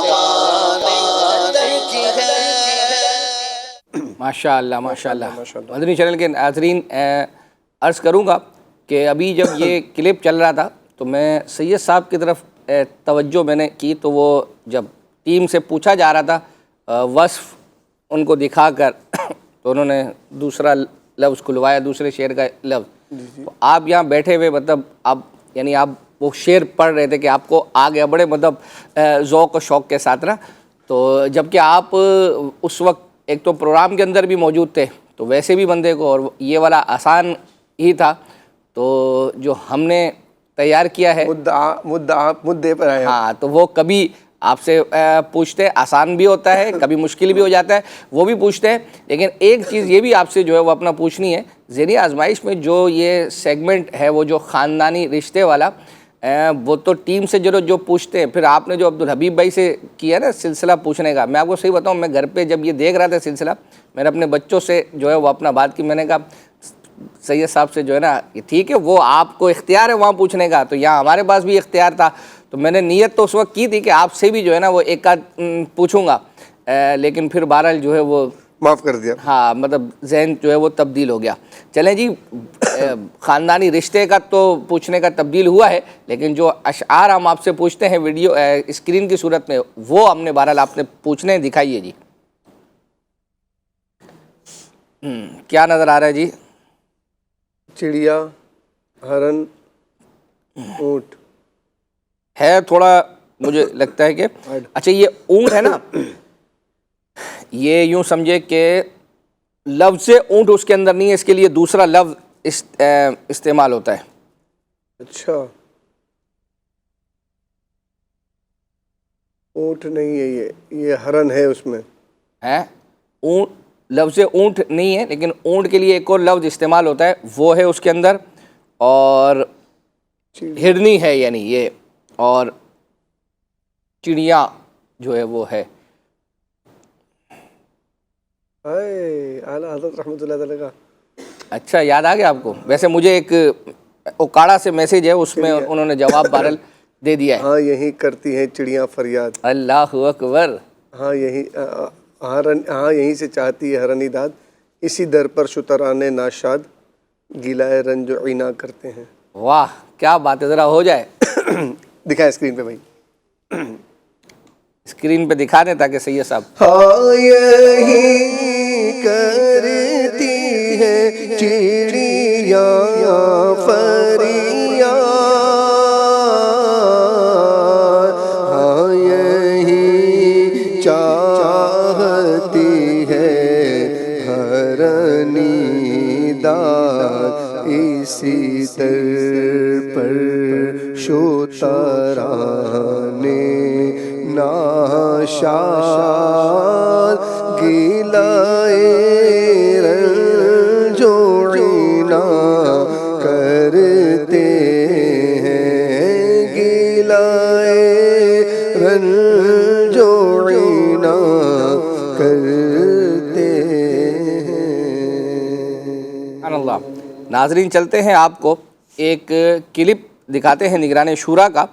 Speaker 4: تابان ترتی ہے.
Speaker 2: ماشاء اللہ ماشاء اللہ. مدنی چینل کے ناظرین، عرض کروں گا کہ ابھی جب یہ کلپ چل رہا تھا تو میں سید صاحب کی طرف توجہ میں نے کی، تو وہ جب ٹیم سے پوچھا جا رہا تھا وصف ان کو دکھا کر تو انہوں نے دوسرا لفظ کھلوایا، دوسرے شعر کا لفظ. تو آپ یہاں بیٹھے ہوئے مطلب آپ یعنی آپ وہ شعر پڑھ رہے تھے کہ آپ کو آ گیا بڑے مطلب ذوق و شوق کے ساتھ نا. تو جب کہ آپ اس وقت ایک تو پروگرام کے اندر بھی موجود تھے تو ویسے بھی بندے کو، اور یہ والا آسان ہی تھا، تو جو ہم نے تیار کیا ہے
Speaker 3: مدعے پر آیا.
Speaker 2: ہاں، تو وہ کبھی آپ سے پوچھتے آسان بھی ہوتا ہے، کبھی مشکل بھی ہو جاتا ہے، وہ بھی پوچھتے ہیں. لیکن ایک چیز یہ بھی آپ سے جو ہے وہ اپنا پوچھنی ہے، ذہنی آزمائش میں جو یہ سیگمنٹ ہے وہ جو خاندانی رشتے والا، وہ تو ٹیم سے جو پوچھتے ہیں. پھر آپ نے جو عبدالحبیب بھائی سے کیا نا سلسلہ پوچھنے کا، میں آپ کو صحیح بتاؤں، میں گھر پہ جب یہ دیکھ رہا تھا سلسلہ، میں نے اپنے بچوں سے جو ہے وہ اپنا بات کی. میں نے کہا سید صاحب سے جو ہے نا یہ ٹھیک ہے، وہ آپ کو اختیار ہے وہاں پوچھنے کا، تو یہاں ہمارے پاس بھی اختیار تھا. تو میں نے نیت تو اس وقت کی تھی کہ آپ سے بھی جو ہے نا وہ ایک آدھ پوچھوں گا، لیکن پھر بہرحال جو ہے وہ
Speaker 3: معاف کر دیا.
Speaker 2: ہاں، مطلب ذہن جو ہے وہ تبدیل ہو گیا. چلیں جی، خاندانی رشتے کا تو پوچھنے کا تبدیل ہوا ہے، لیکن جو اشعار ہم آپ سے پوچھتے ہیں ویڈیو اسکرین کی صورت میں، وہ ہم نے بہرحال آپ نے پوچھنے ہیں. دکھائیے جی. کیا نظر آ رہا ہے جی؟
Speaker 3: چڑیا، ہرن، اونٹ
Speaker 2: ہے تھوڑا، مجھے لگتا ہے کہ اچھا یہ اونٹ ہے نا، یہ یوں سمجھے کہ لفظ اونٹ اس کے اندر نہیں ہے، اس کے لیے دوسرا لفظ استعمال ہوتا ہے.
Speaker 3: اچھا، اونٹ نہیں ہے، یہ ہرن ہے اس میں
Speaker 2: ہے. اونٹ لفظ اونٹ نہیں ہے، لیکن اونٹ کے لیے ایک اور لفظ استعمال ہوتا ہے، وہ ہے اس کے اندر. اور ہرنی ہے یعنی یہ، اور چڑیا جو ہے وہ ہے.
Speaker 3: اعلیٰ حضرت رحمۃ اللہ علیہ کا.
Speaker 2: اچھا، یاد آ گیا آپ کو. ویسے مجھے ایک اوکاڑا سے میسیج ہے، اس میں انہوں نے جواب بہرحال دے دیا ہے.
Speaker 3: ہاں، یہی کرتی ہیں چڑیاں فریاد.
Speaker 2: اللہ اکبر.
Speaker 3: ہاں یہی ہرن، ہاں یہیں سے چاہتی ہے ہرنی داد، اسی در پر شترانے ناشاد گیلائے رنج و عینا کرتے ہیں.
Speaker 2: واہ کیا بات ہے، ذرا ہو جائے.
Speaker 3: دکھائیں اسکرین پہ بھائی،
Speaker 2: اسکرین پہ دکھا دیں تاکہ سید صاحب.
Speaker 3: ہاں یہی کرتی ہے چڑیاں فریاد، ہاں یہی چاہتی ہے ہرنی داد، اسی در پر شترانے ناشاد گیلائے رنج و عینا کرتے ہیں، گیلائے رنج و عینا کرتے ہیں.
Speaker 2: سبحان اللہ. ناظرین، چلتے ہیں آپ کو ایک کلپ دکھاتے ہیں نگران شورا کا.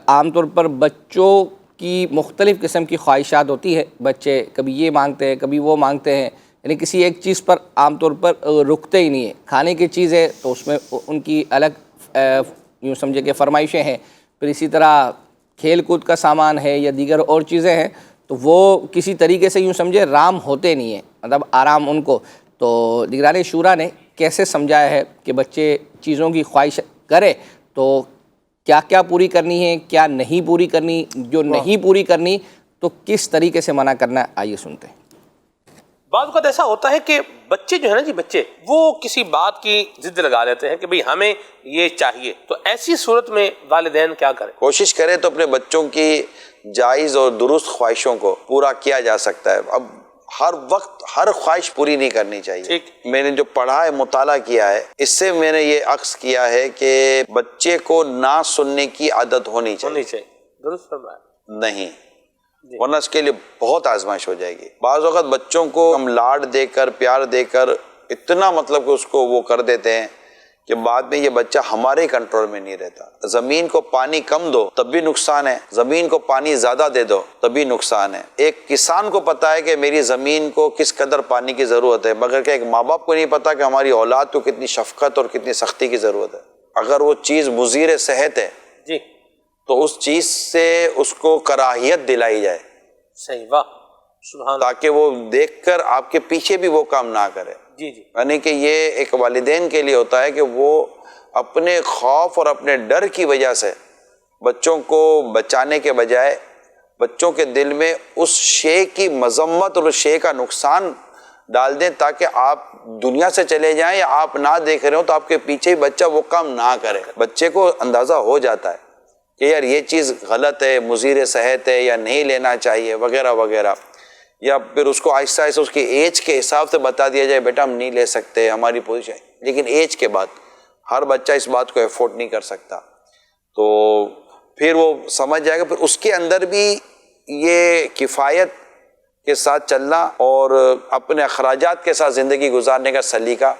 Speaker 2: عام طور پر بچوں کی مختلف قسم کی خواہشات ہوتی ہے. بچے کبھی یہ مانگتے ہیں، کبھی وہ مانگتے ہیں، یعنی کسی ایک چیز پر عام طور پر رکتے ہی نہیں ہیں. کھانے کی چیز ہے تو اس میں ان کی الگ یوں سمجھے کہ فرمائشیں ہیں. پھر اسی طرح کھیل کود کا سامان ہے یا دیگر اور چیزیں ہیں تو وہ کسی طریقے سے یوں سمجھے رام ہوتے نہیں ہیں, مطلب آرام ان کو. تو نگران شورا نے کیسے سمجھایا ہے کہ بچے چیزوں کی خواہش کرے تو کیا کیا پوری کرنی ہے, کیا نہیں پوری کرنی, جو نہیں پوری کرنی تو کس طریقے سے منع کرنا ہے, آئیے سنتے ہیں.
Speaker 12: بعض اوقات ایسا ہوتا ہے کہ بچے جو ہے نا جی, بچے وہ کسی بات کی ضد لگا لیتے ہیں کہ بھئی ہمیں یہ چاہیے. تو ایسی صورت میں والدین کیا کریں؟
Speaker 6: کوشش کریں تو اپنے بچوں کی جائز اور درست خواہشوں کو پورا کیا جا سکتا ہے. اب ہر وقت ہر خواہش پوری نہیں کرنی چاہیے. میں نے جو پڑھا ہے, مطالعہ کیا ہے, اس سے میں نے یہ عکس کیا ہے کہ بچے کو نہ سننے کی عادت ہونی چاہیے.
Speaker 12: درست فرمایا.
Speaker 6: نہیں, ورنہ اس کے لیے بہت آزمائش ہو جائے گی. بعض وقت بچوں کو ہم لاڈ دے کر, پیار دے کر اتنا مطلب کہ اس کو وہ کر دیتے ہیں کہ بعد میں یہ بچہ ہمارے کنٹرول میں نہیں رہتا. زمین کو پانی کم دو تب بھی نقصان ہے, زمین کو پانی زیادہ دے دو تب بھی نقصان ہے. ایک کسان کو پتا ہے کہ میری زمین کو کس قدر پانی کی ضرورت ہے, مگر کہ ایک ماں باپ کو نہیں پتا کہ ہماری اولاد کو کتنی شفقت اور کتنی سختی کی ضرورت ہے. اگر وہ چیز مضر صحت ہے
Speaker 12: جی
Speaker 6: تو اس چیز سے اس کو کراہیت دلائی جائے.
Speaker 12: صحیح, واہ سبحان,
Speaker 6: تاکہ وہ دیکھ کر آپ کے پیچھے بھی وہ کام نہ کرے.
Speaker 12: جی جی,
Speaker 6: یعنی کہ یہ ایک والدین کے لیے ہوتا ہے کہ وہ اپنے خوف اور اپنے ڈر کی وجہ سے بچوں کو بچانے کے بجائے بچوں کے دل میں اس شے کی مذمت اور اس شے کا نقصان ڈال دیں تاکہ آپ دنیا سے چلے جائیں یا آپ نہ دیکھ رہے ہو تو آپ کے پیچھے ہی بچہ وہ کام نہ کرے. بچے کو اندازہ ہو جاتا ہے کہ یار یہ چیز غلط ہے, مضر صحت ہے یا نہیں لینا چاہیے وغیرہ وغیرہ, یا پھر اس کو آہستہ آہستہ اس کی ایج کے حساب سے بتا دیا جائے بیٹا ہم نہیں لے سکتے, ہماری پوزیشن. لیکن ایج کے بعد ہر بچہ اس بات کو افورڈ نہیں کر سکتا, تو پھر وہ سمجھ جائے گا. پھر اس کے اندر بھی یہ کفایت کے ساتھ چلنا اور اپنے اخراجات کے ساتھ زندگی گزارنے کا سلیقہ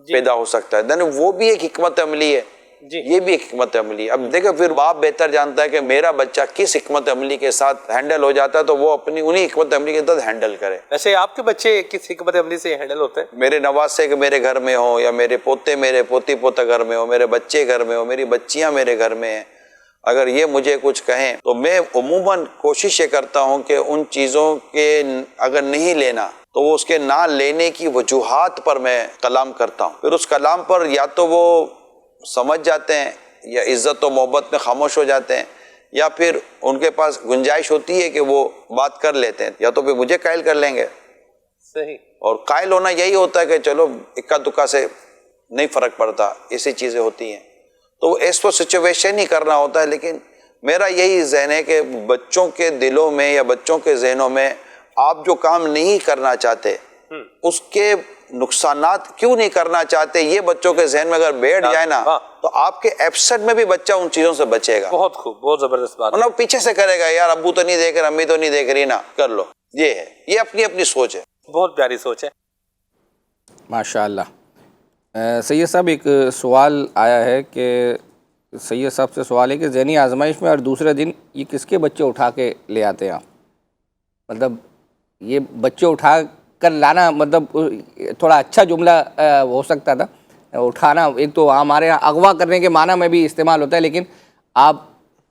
Speaker 6: پیدا ہو سکتا ہے. دین وہ بھی ایک حکمت عملی ہے, یہ بھی ایک حکمت عملی ہے. اب دیکھو پھر باپ بہتر جانتا ہے کہ میرا بچہ کس حکمت عملی کے ساتھ ہینڈل ہو جاتا ہے تو وہ اپنی انہی حکمت عملی کے تحت ہینڈل کرے.
Speaker 12: ویسے آپ کے بچے کس حکمت عملی سے ہینڈل ہوتے ہیں؟
Speaker 6: میرے نواسے کہ میرے گھر میں ہوں, یا میرے پوتے میرے پوتی پوتا گھر میں ہو, میرے بچے گھر میں ہو, میری بچیاں میرے گھر میں ہیں, اگر یہ مجھے کچھ کہیں تو میں عموماً کوشش یہ کرتا ہوں کہ ان چیزوں کے اگر نہیں لینا تو وہ اس کے نہ لینے کی وجوہات پر میں کلام کرتا ہوں. پھر اس کلام پر یا تو وہ سمجھ جاتے ہیں یا عزت و محبت میں خاموش ہو جاتے ہیں, یا پھر ان کے پاس گنجائش ہوتی ہے کہ وہ بات کر لیتے ہیں, یا تو پھر مجھے قائل کر لیں گے.
Speaker 12: صحیح.
Speaker 6: اور قائل ہونا یہی ہوتا ہے کہ چلو اکا دکا سے نہیں فرق پڑتا, ایسی چیزیں ہوتی ہیں تو وہ اس کو سچویشن ہی کرنا ہوتا ہے. لیکن میرا یہی ذہن ہے کہ بچوں کے دلوں میں یا بچوں کے ذہنوں میں آپ جو کام نہیں کرنا چاہتے اس کے نقصانات کیوں نہیں کرنا چاہتے, یہ بچوں کے ذہن میں اگر بیٹھ جائے نا تو آپ کے ایبسنٹ میں بھی بچہ ان چیزوں سے بچے گا.
Speaker 12: بہت خوب, بہت زبردست بات.
Speaker 6: ورنہ پیچھے سے کرے گا, یار ابو تو نہیں دیکھ رہے, امی تو نہیں دیکھ رہی نا, کر لو. یہ ہے, یہ اپنی اپنی سوچ ہے.
Speaker 12: بہت پیاری سوچ ہے.
Speaker 2: ماشاء اللہ. سید صاحب ایک سوال آیا ہے کہ سید صاحب سے سوال ہے کہ ذہنی آزمائش میں اور دوسرے دن یہ کس کے بچے اٹھا کے لے آتے ہیں آپ, مطلب یہ بچے اٹھا کر لانا, مطلب تھوڑا اچھا جملہ ہو سکتا تھا, اٹھانا ایک تو ہمارے یہاں اغوا کرنے کے معنی میں بھی استعمال ہوتا ہے, لیکن آپ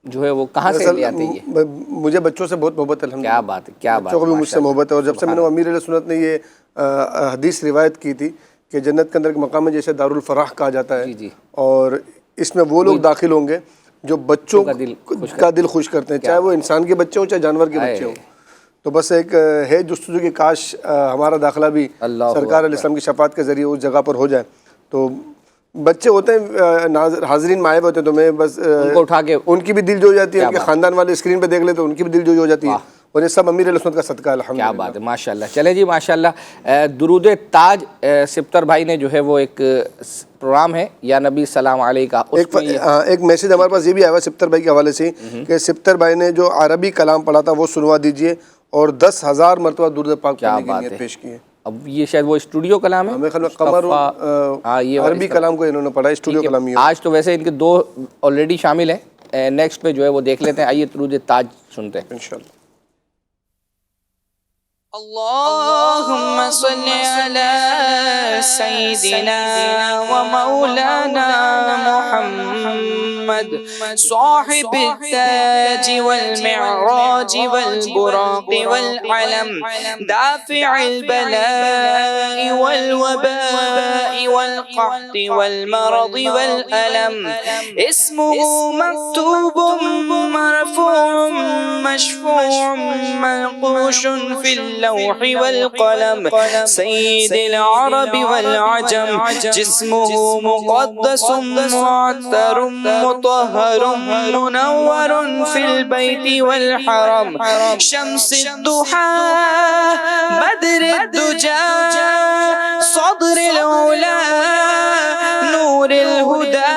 Speaker 2: جو ہے وہ کہاں سے لے آتے ہیں؟
Speaker 3: مجھے بچوں سے بہت محبت ہے الحمدللہ.
Speaker 2: کیا بات ہے, کیا بات.
Speaker 3: بچوں کو بھی مجھ سے محبت ہے, اور جب سے میں نے امیر علیہ سنت نے یہ حدیث روایت کی تھی کہ جنت کے اندر ایک مقام ہے جیسے دارالفراح کہا جاتا ہے, اور اس میں وہ لوگ داخل ہوں گے جو بچوں کا دل خوش کرتے ہیں, چاہے وہ انسان کے بچے ہوں چاہے جانور کے بچے ہوں. تو بس ایک ہے جستجو کہ کاش ہمارا داخلہ بھی سرکار علیہ السلام کی شفاعت کے ذریعے اس جگہ پر ہو جائے. تو بچے ہوتے ہیں, حاضرین مائب ہوتے ہیں, تو میں بس
Speaker 2: اٹھا کے
Speaker 3: ان کی بھی دل جو ہو جاتی ہے, ان کے خاندان والے اسکرین پہ دیکھ لیتے تو ان کی بھی دل جو ہو جاتی ہے, اور یہ سب امیر علیہ سنت کا صدقہ ہے الحمدللہ.
Speaker 2: کیا بات ہے, ماشاء اللہ. چلے جی ماشاء اللہ. درود تاج سپتر بھائی نے جو ہے وہ ایک پروگرام ہے یا نبی سلام علیہ کا,
Speaker 3: ایک میسیج ہمارے پاس یہ بھی آیا ہوا سپتر بھائی کے حوالے سے کہ سپتر بھائی نے جو عربی کلام پڑھا تھا وہ سنوا دیجئے, اور 10,000 مرتبہ درود پاک پڑھنے کی نیت پیش کی ہے.
Speaker 2: اب یہ شاید وہ اسٹوڈیو کلام ہے,
Speaker 3: ہمیں خیال میں قمر عربی کلام کو انہوں نے پڑھا, اسٹوڈیو کلام یہ.
Speaker 2: آج تو ویسے ان کے 2 آلریڈی شامل ہیں, نیکسٹ پہ جو ہے وہ دیکھ لیتے ہیں. آئیے درود تاج سنتے ہیں
Speaker 3: انشاءاللہ.
Speaker 11: اللهم صل على سيدنا ومولانا محمد صاحب التاج والمعراج والبراق والعلم دافع البلاء والوباء والقحط والمرض والألم اسمه مكتوب مرفوع مشفوع منقوش في اللوح والقلم سيد العرب والعجم جسمه مقدس معطر مطهر منور في البيت والحرم شمس الضحى بدر الدجى صدر العلا نور الهدى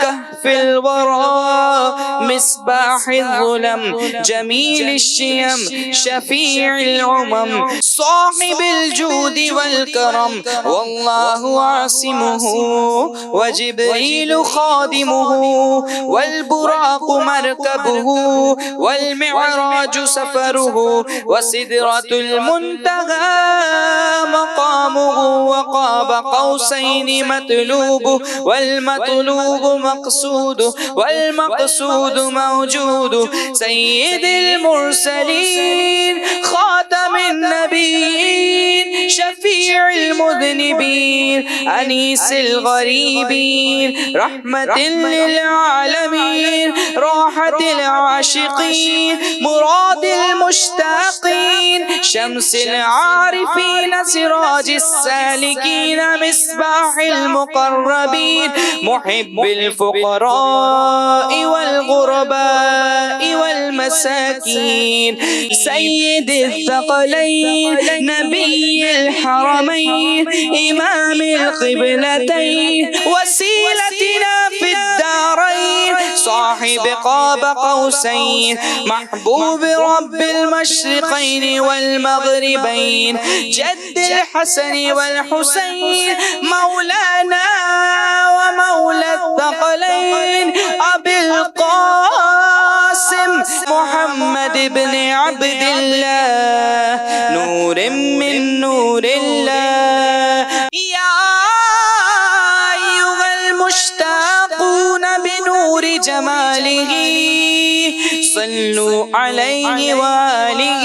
Speaker 11: كهف الورى مصباح الظلم جميل الشيم شفيع الأمم صاحب الجود والكرم والله عاصمه وجبريل خادمه والبراق مركبه والمعراج سفره وسدرة المنتهى مقامه وقاب قوسين مطلوبه والمطلوب مقصوده والمقصود موجود سيد المرسلين خاتم النبيين شفيع المذنبين أنيس الغريبين رحمة للعالمين راحة العاشقين مراد المشتاقين شمس العارفين سراج السالكين مصباح المقربين محب الفقراء والغرباء والمساكين سيد الثقلين نبي الحرمين إمام القبلتين وسيلتنا في الدارين صاحب قاب قوسين محبوب رب المشرقين والمغربين جد الحسن والحسين مولانا ومولى الثقلين أبي القاسم محمد بن عبد الله نور من نور الله يا أيها المشتاقون بنور جماله صلوا عليه وآله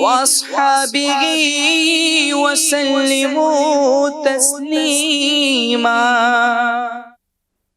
Speaker 11: وأصحابه وسلموا تسليما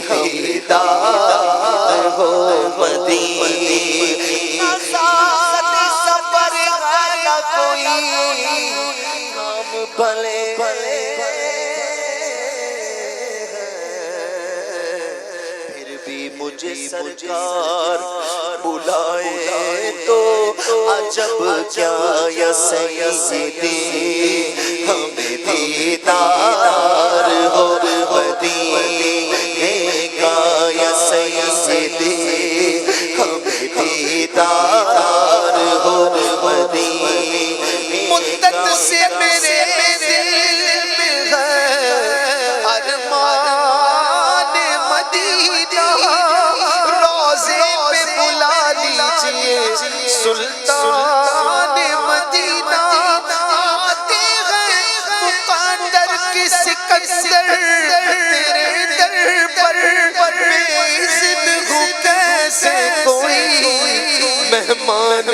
Speaker 4: دیدار ہو مدینہ ساتھ سفر نہ کوئی کام بھلے پھر بھی مجھے سرکار بلائے تو عجب کیا یا سیدی ہمیں دیدار ہو مدینے کا یا سیدی ہمیں دیدار ہو مدینے مدت سے میرے دل میں ہے ارمان مدینہ روزے پہ بلا لیجئے سلطان مدینہ آتے ہیں مقدر کے سکندر تیرے در پر بے اذن ہو کیسے کوئی مہمان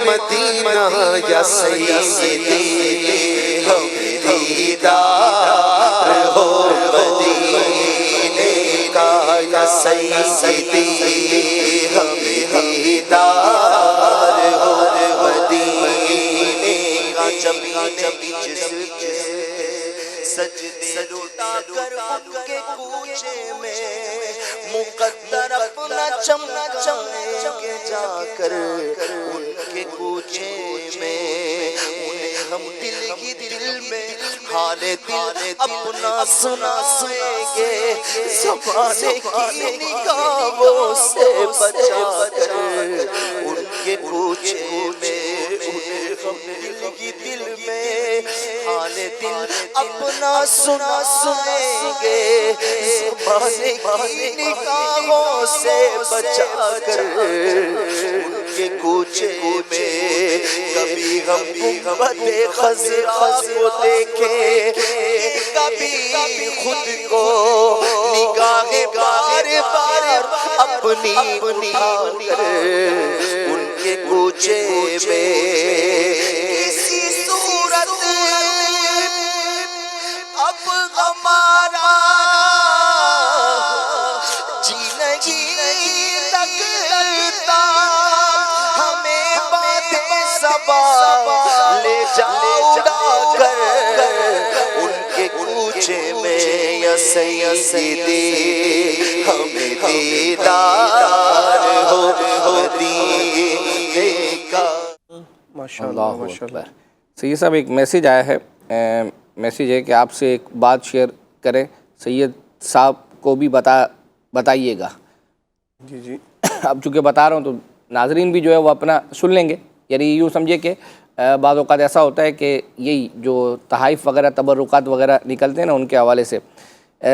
Speaker 4: مدینہ یا سیدی ہم دیدار ہو مدینے کا یا سیدی ہم دیدار ہو مدینے کا جبی جس کے سجدے لوٹا کر ان کے کوچے میں مقدر اپنا چمچائیں گے جا کر ان کے کوچے میں انہیں ہم دل کی دل میں حال دل اپنا سنائیں گے زمانے کی نگاہوں سے بچا کر ان کے کوچے میں انہیں ہم دل کی دل میں حال دل اپنا سنائیں گے زمانے کی نگاہوں سے بچا کر ان کے کوچے میں کبھی ہم گنبد خضرا کو دیکھیں کبھی خود کو نگاہ بار بار اپنی اٹھا کر ان کے کوچے میں کسی صورت اب ہمارا جی نہیں لگتا ہمیں باتیں سبا لے جا کر ان کے کوچے میں یا سیدی ہمیں دیدار ہو مدینے کا
Speaker 2: اللہ اکبر۔ سید صاحب ایک میسیج آیا ہے، میسیج ہے کہ آپ سے ایک بات شیئر کریں، سید صاحب کو بھی بتائیے گا۔
Speaker 3: جی جی
Speaker 2: اب چونکہ بتا رہا ہوں تو ناظرین بھی جو ہے وہ اپنا سن لیں گے، یعنی یوں سمجھے کہ بعض اوقات ایسا ہوتا ہے کہ یہی جو تحائف وغیرہ تبرکات وغیرہ نکلتے ہیں نا ان کے حوالے سے،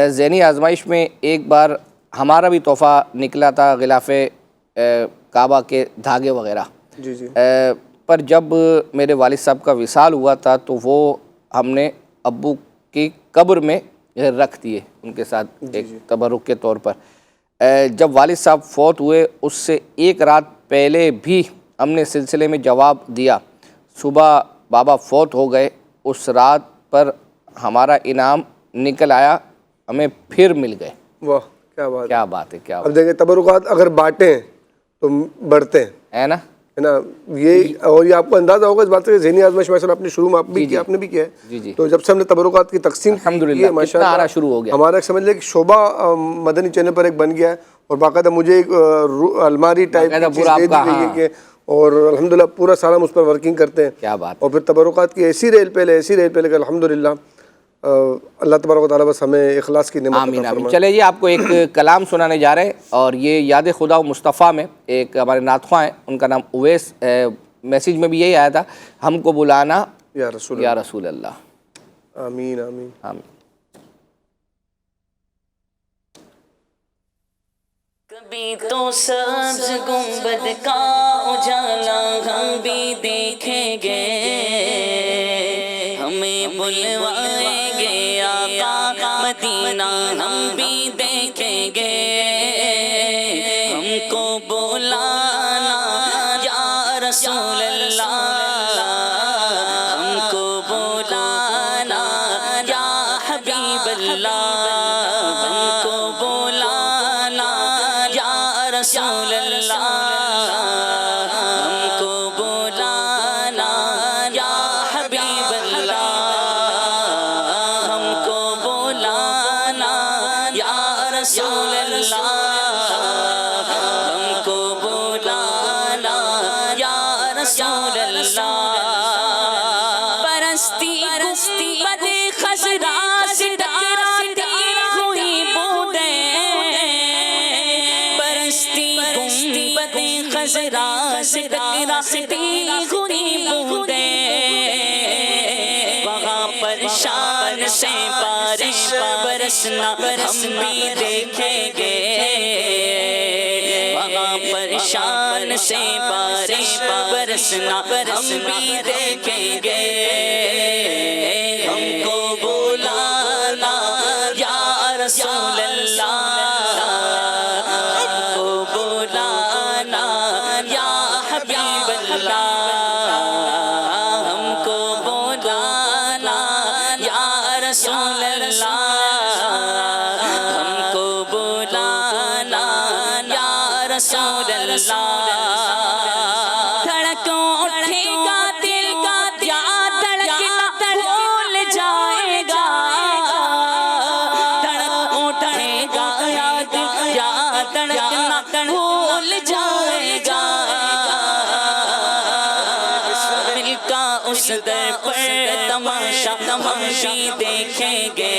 Speaker 2: ذہنی آزمائش میں ایک بار ہمارا بھی تحفہ نکلا تھا غلاف کعبہ کے دھاگے وغیرہ،
Speaker 3: جی جی
Speaker 2: پر جب میرے والد صاحب کا وصال ہوا تھا تو وہ ہم نے ابو کی قبر میں رکھ دیے ان کے ساتھ ایک تبرک کے طور پر۔ جب والد صاحب فوت ہوئے اس سے ایک رات پہلے بھی ہم نے سلسلے میں جواب دیا، صبح بابا فوت ہو گئے، اس رات پر ہمارا انعام نکل آیا، ہمیں پھر مل گئے۔
Speaker 3: واہ کیا بات
Speaker 2: ہے، کیا
Speaker 3: اب دیکھیں تبرکات اگر بانٹیں تو بڑھتے ہیں،
Speaker 2: ہے نا
Speaker 3: یہ اور یہ آپ کو اندازہ ہوگا اس بات سے ذہنی آزمائش ماشاءاللہ آپ نے شروع میں آپ بھی کیا، آپ نے بھی کیا ہے، تو جب سے ہم نے تبرکات کی تقسیم کی ماشاءاللہ
Speaker 2: شروع ہو گیا،
Speaker 3: ہمارا ایک سمجھ لیں کہ شعبہ مدنی چینل پر ایک بن گیا ہے، اور باقاعدہ مجھے ایک الماری ٹائپ کی چیز دے دی گئی ہے کہ اور الحمدللہ پورا سال ہم اس پر ورکنگ کرتے ہیں،
Speaker 2: کیا بات،
Speaker 3: اور پھر تبرکات کی ایسی ریل پہ کہ الحمدللہ اللہ تبارک و تعالیٰ بس ہمیں اخلاص کی نعمت عطا فرمائے۔
Speaker 2: آمین۔ چلے جی آپ کو ایک کلام سنانے جا رہے ہیں، اور یہ یاد خدا و مصطفیٰ میں ایک ہمارے نعت خواں ہیں، ان کا نام اویس، میسیج میں بھی یہی آیا تھا، ہم کو بلانا یا رسول اللہ۔
Speaker 3: آمین آمین
Speaker 2: آمین۔
Speaker 13: کبھی تو سبز گنبد کا اجالا ہم بھی دیکھیں گے، ہمیں بلوائیں گے آقا مدینہ ہم بھی دیکھیں گے، ہم کو بلانا یا رسول اللہ، ہم کو بلانا یا حبیب اللہ، ہم کو بلانا رسول اللہ ہم کو بلانا یا حبیب اللہ ہم کو بلانا یا رسول اللہ ہم کو بلانا یا رسول اللہ پرستی بد خزرا سے ٹکراتی ہوئی بوندیں پرستی بد خزرا سے ٹکراتی ہوئی بوندیں وہاں پر شان سے بارش برسنا ہم بھی دیکھیں گے وہاں پر شان سے بارش برسنا ہم بھی دیکھیں گے ہم کو بلانا یا رسول اللہ ہم کو بلانا یا حبیب اللہ ہم کو بلانا یا رسول اللہ ہم کو بلانا یا رسول اللہ دھڑکوں اٹھے گا دل کا یا دھڑکنا بھول جائے گا دھڑک اٹھے گا یا دل یا دھڑکنا بھول جائے گا مل کا اس در پر تماشا ہم بھی دیکھیں گے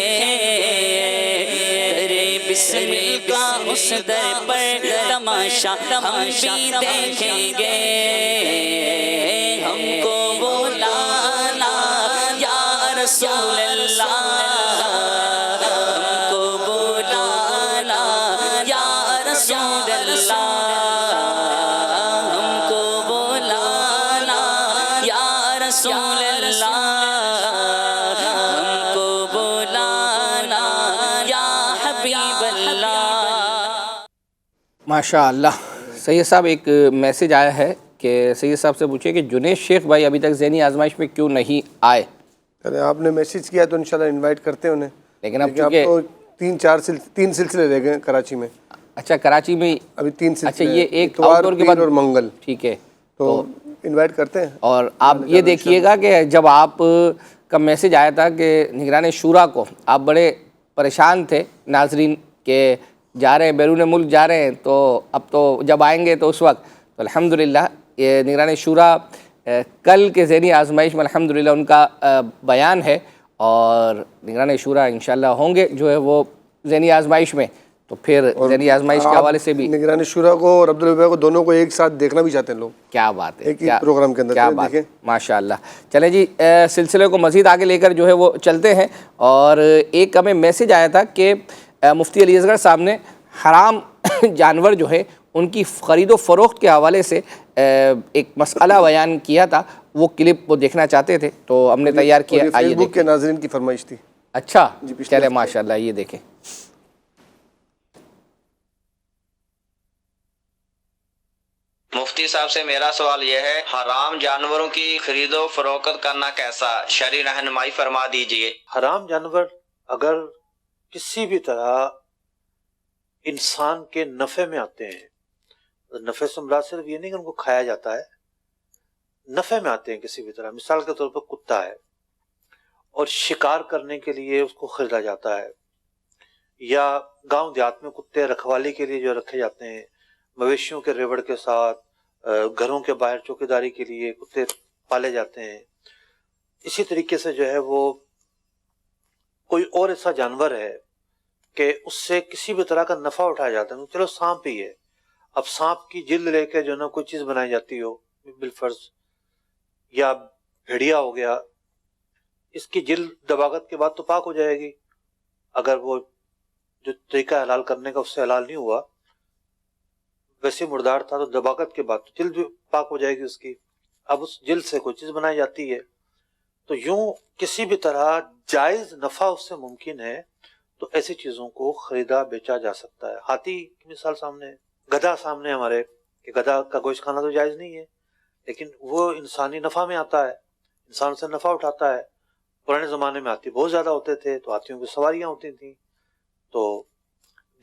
Speaker 13: بسمل کا اس در پر تماشا ہم بھی دیکھیں گے ہم کو بلانا یا رسول اللہ ہم کو بلانا یا رسول اللہ ہم کو بلانا یا رسول اللہ ہم کو بلانا یا حبیب اللہ
Speaker 2: ماشاء اللہ۔ سید صاحب ایک میسیج آیا ہے کہ سید صاحب سے پوچھے کہ جنید شیخ بھائی ابھی تک ذہنی آزمائش میں کیوں نہیں آئے؟
Speaker 3: آپ نے میسیج کیا تو انشاءاللہ انوائٹ کرتے ہیں انہیں،
Speaker 2: لیکن اب
Speaker 3: تو تین سلسلے رہ گئے کراچی میں۔
Speaker 2: اچھا کراچی میں
Speaker 3: ابھی 3 سلسلے،
Speaker 2: اچھا یہ ایک
Speaker 3: اتوار
Speaker 2: آؤٹ ڈور کے بعد
Speaker 3: اور منگل،
Speaker 2: ٹھیک ہے
Speaker 3: تو انوائٹ کرتے ہیں۔
Speaker 2: اور آپ یہ دیکھیے گا کہ جب آپ کا میسیج آیا تھا کہ نگران شورا کو آپ بڑے پریشان تھے ناظرین کہ جا رہے ہیں بیرون ملک جا رہے ہیں، تو اب تو جب آئیں گے تو اس وقت تو الحمدللہ یہ نگران شورا کل کے ذہنی آزمائش میں الحمدللہ ان کا بیان ہے، اور نگران شورا انشاءاللہ ہوں گے جو ہے وہ ذہنی آزمائش میں، تو پھر ذہنی آزمائش کے حوالے سے بھی
Speaker 3: نگران شورا کو اور عبدالوہاب کو دونوں کو ایک ساتھ دیکھنا بھی چاہتے ہیں لوگ۔
Speaker 2: کیا بات ہے،
Speaker 3: ایک ہی پروگرام کے اندر،
Speaker 2: کیا بات ہے، ماشاءاللہ۔ چلیں جی سلسلے کو مزید آگے لے کر جو ہے وہ چلتے ہیں، اور ایک ہمیں میسیج آیا تھا کہ مفتی علی اصغر صاحب نے حرام جانور جو ہے ان کی خرید و فروخت کے حوالے سے ایک مسئلہ بیان کیا تھا، وہ کلپ وہ دیکھنا چاہتے تھے تو ہم نے تیار کیا، آئیے
Speaker 3: فیس بک کے ناظرین کی فرمائش تھی۔
Speaker 2: اچھا چلے ماشاءاللہ یہ دیکھیں۔
Speaker 14: مفتی صاحب سے میرا سوال یہ ہے، حرام جانوروں کی خرید و فروخت کرنا کیسا، شرعی رہنمائی فرما دیجئے۔
Speaker 5: حرام جانور اگر کسی بھی طرح انسان کے نفع میں آتے ہیں، نفع سے مراد صرف یہ نہیں کہ ان کو کھایا جاتا ہے، نفع میں آتے ہیں کسی بھی طرح، مثال کے طور پر کتا ہے اور شکار کرنے کے لیے اس کو خریدا جاتا ہے، یا گاؤں دیہات میں کتے رکھوالی کے لیے جو رکھے جاتے ہیں، مویشیوں کے ریوڑ کے ساتھ گھروں کے باہر چوکیداری کے لیے کتے پالے جاتے ہیں، اسی طریقے سے جو ہے وہ کوئی اور ایسا جانور ہے کہ اس سے کسی بھی طرح کا نفع اٹھایا جاتا ہے، چلو سانپ ہی ہے، اب سانپ کی جلد لے کے جو ہے نا کوئی چیز بنائی جاتی ہو بالفرض، یا بھیڑیا ہو گیا، اس کی جلد دباغت کے بعد تو پاک ہو جائے گی، اگر وہ جو طریقہ حلال کرنے کا اس سے حلال نہیں ہوا، ویسے مردار تھا تو دباغت کے بعد تو جلد بھی پاک ہو جائے گی اس کی، اب اس جلد سے کوئی چیز بنائی جاتی ہے، تو یوں کسی بھی طرح جائز نفع اس سے ممکن ہے تو ایسی چیزوں کو خریدا بیچا جا سکتا ہے۔ ہاتھی کی مثال سامنے ہے، گدھا سامنے ہمارے کہ گدھا کا گوشت کھانا تو جائز نہیں ہے، لیکن وہ انسانی نفع میں آتا ہے، انسان سے نفع اٹھاتا ہے۔ پرانے زمانے میں ہاتھی بہت زیادہ ہوتے تھے تو ہاتھیوں کی سواریاں ہوتی تھیں، تو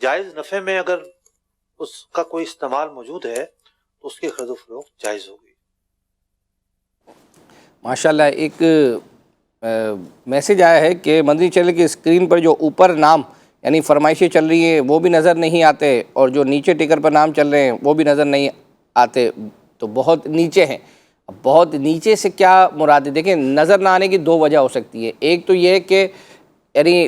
Speaker 5: جائز نفع میں اگر اس کا کوئی استعمال موجود ہے تو اس کی خرید و فروخت جائز ہوگی۔
Speaker 2: ماشاءاللہ ایک میسیج آیا ہے کہ مدنی چینل کی اسکرین پر جو اوپر نام یعنی فرمائشیں چل رہی ہیں وہ بھی نظر نہیں آتے، اور جو نیچے ٹکر پر نام چل رہے ہیں وہ بھی نظر نہیں آتے، تو بہت نیچے ہیں۔ بہت نیچے سے کیا مراد ہے؟ دیکھیں نظر نہ آنے کی دو وجہ ہو سکتی ہے۔ ایک تو یہ ہے کہ یعنی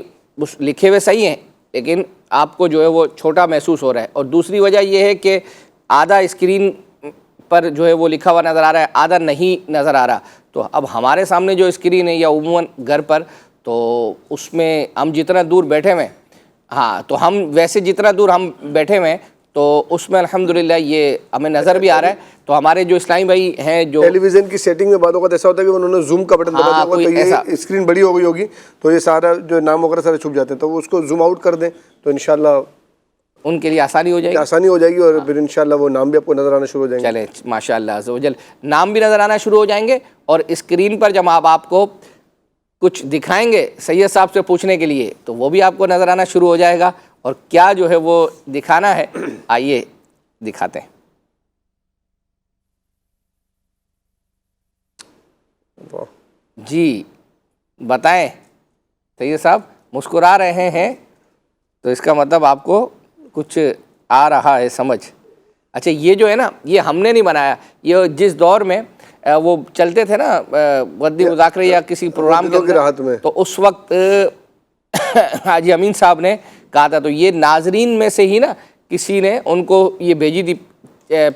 Speaker 2: لکھے ہوئے صحیح ہیں لیکن آپ کو جو ہے وہ چھوٹا محسوس ہو رہا ہے، اور دوسری وجہ یہ ہے کہ آدھا اسکرین پر جو ہے وہ لکھا ہوا نظر آ رہا ہے، آدھا نہیں نظر آ رہا۔ تو اب ہمارے سامنے جو اسکرین ہے یا عموماً گھر پر، تو اس میں ہم جتنا دور بیٹھے ہوئے ہیں، ہاں تو ہم ویسے جتنا دور ہم بیٹھے ہوئے ہیں تو اس میں الحمدللہ یہ ہمیں نظر بھی آ رہا ہے۔ تو ہمارے جو اسلامی بھائی ہیں جو
Speaker 3: ٹیلی ویژن کی سیٹنگ میں بعض اوقات ایسا ہوتا ہے کہ انہوں نے زوم کا بٹن دبا دیا ہوگا تو یہ اسکرین بڑی ہو گئی ہوگی تو یہ سارا جو نام وغیرہ سارے چھپ جاتے ہیں، تو وہ اس کو زوم آؤٹ کر دیں تو انشاءاللہ
Speaker 2: ان کے لیے آسانی ہو جائے گی،
Speaker 3: آسانی ہو جائے گی، اور پھر انشاءاللہ وہ نام بھی آپ کو نظر آنا شروع ہو جائیں گے۔
Speaker 2: چلے ماشاءاللہ عز و جل نام بھی نظر آنا شروع ہو جائیں گے، اور اسکرین پر جب آپ کو کچھ دکھائیں گے سید صاحب سے پوچھنے کے لیے تو وہ بھی آپ کو نظر آنا شروع ہو جائے گا۔ اور کیا جو ہے وہ دکھانا ہے آئیے دکھاتے ہیں۔ جی بتائیں سید صاحب، مسکرا رہے ہیں تو اس کا مطلب آپ کو کچھ آ رہا ہے سمجھ۔ اچھا یہ جو ہے نا یہ ہم نے نہیں بنایا، یہ جس دور میں وہ چلتے تھے نا غدی مذاکرے یا کسی پروگرام کے اندر، تو اس وقت حاجی امین صاحب نے کہا تھا، تو یہ ناظرین میں سے ہی نا کسی نے ان کو یہ بھیجی تھی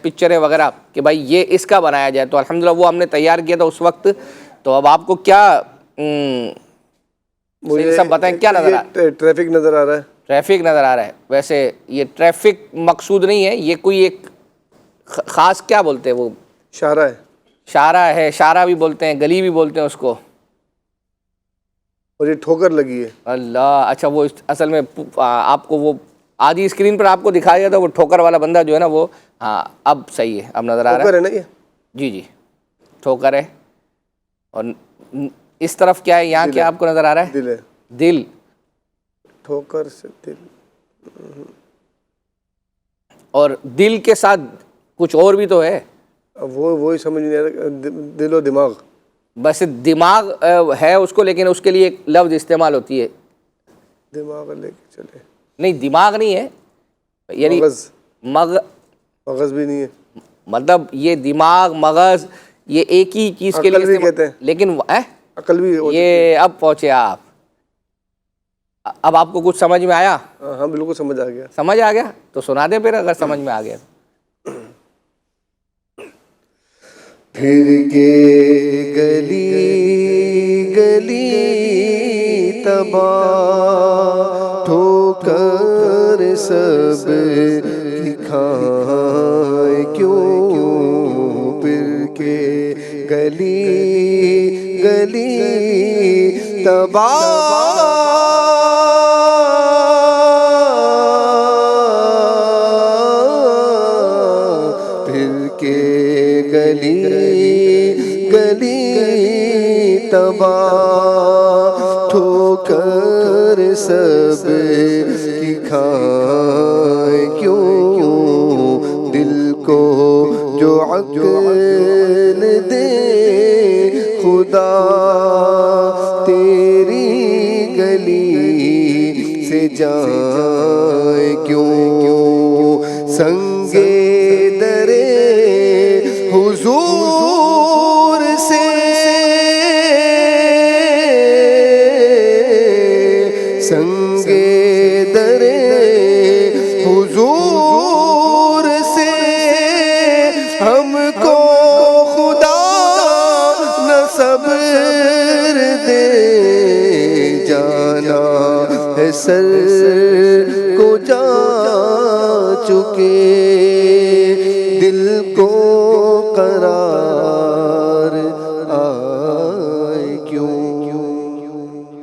Speaker 2: پکچریں وغیرہ کہ بھائی یہ اس کا بنایا جائے، تو الحمدللہ وہ ہم نے تیار کیا تھا اس وقت۔ تو اب آپ کو کیا سب بتائیں کیا نظر آ رہا ہے؟
Speaker 3: ٹریفک نظر آ رہا ہے،
Speaker 2: ٹریفک نظر آ رہا ہے۔ ویسے یہ ٹریفک مقصود نہیں ہے، یہ کوئی ایک خاص کیا بولتے ہیں وہ
Speaker 3: شارع ہے،
Speaker 2: شارع ہے، شارع بھی بولتے ہیں، گلی بھی بولتے ہیں اس کو،
Speaker 3: اور یہ ٹھوکر لگی ہے۔
Speaker 2: اللہ اچھا وہ اصل میں آپ کو وہ آدھی اسکرین پر آپ کو دکھایا جاتا ہے وہ ٹھوکر والا بندہ جو ہے نا وہ، ہاں اب صحیح ہے، اب نظر آ رہا
Speaker 3: ٹھوکر ہے نا یہ؟
Speaker 2: جی جی ٹھوکر ہے۔ اور اس طرف کیا ہے یہاں کیا آپ کو نظر آ رہا ہے؟
Speaker 3: دل ہے،
Speaker 2: دل،
Speaker 3: ٹھوکر سے دل،
Speaker 2: اور دل کے ساتھ کچھ اور بھی تو ہے،
Speaker 3: وہی سمجھ نہیں آ رہا، دل و دماغ،
Speaker 2: بس دماغ ہے اس کو، لیکن اس کے لیے ایک لفظ استعمال ہوتی ہے،
Speaker 3: دماغ لے کے چلے،
Speaker 2: نہیں دماغ نہیں ہے، یعنی
Speaker 3: مغز بھی نہیں ہے،
Speaker 2: مطلب یہ دماغ مغز یہ ایک ہی چیز کے لیے
Speaker 3: کہتے ہیں،
Speaker 2: لیکن
Speaker 3: عقل بھی
Speaker 2: یہ اب پہنچے آپ، اب آپ کو کچھ سمجھ میں آیا؟
Speaker 3: ہاں بالکل سمجھ آ گیا،
Speaker 2: سمجھ آ گیا تو سنا دیں پھر اگر سمجھ میں آ گیا۔
Speaker 1: پھر کے گلی گلی تباہ ٹھوکر سب کی کھائے کیوں، پھر کے گلی گلی تباہ گلی تباہ ٹھوکر سب کی کھائے کیوں، دل کو جو عقل دے خدا تیری گلی سے جائے کیوں، سنگے درے حضور سے سنگے درے حضور سے ہم کو خدا نہ صبر دے، جانا ہے سر کو جا چکے، دل کو قرار آئے کیوں۔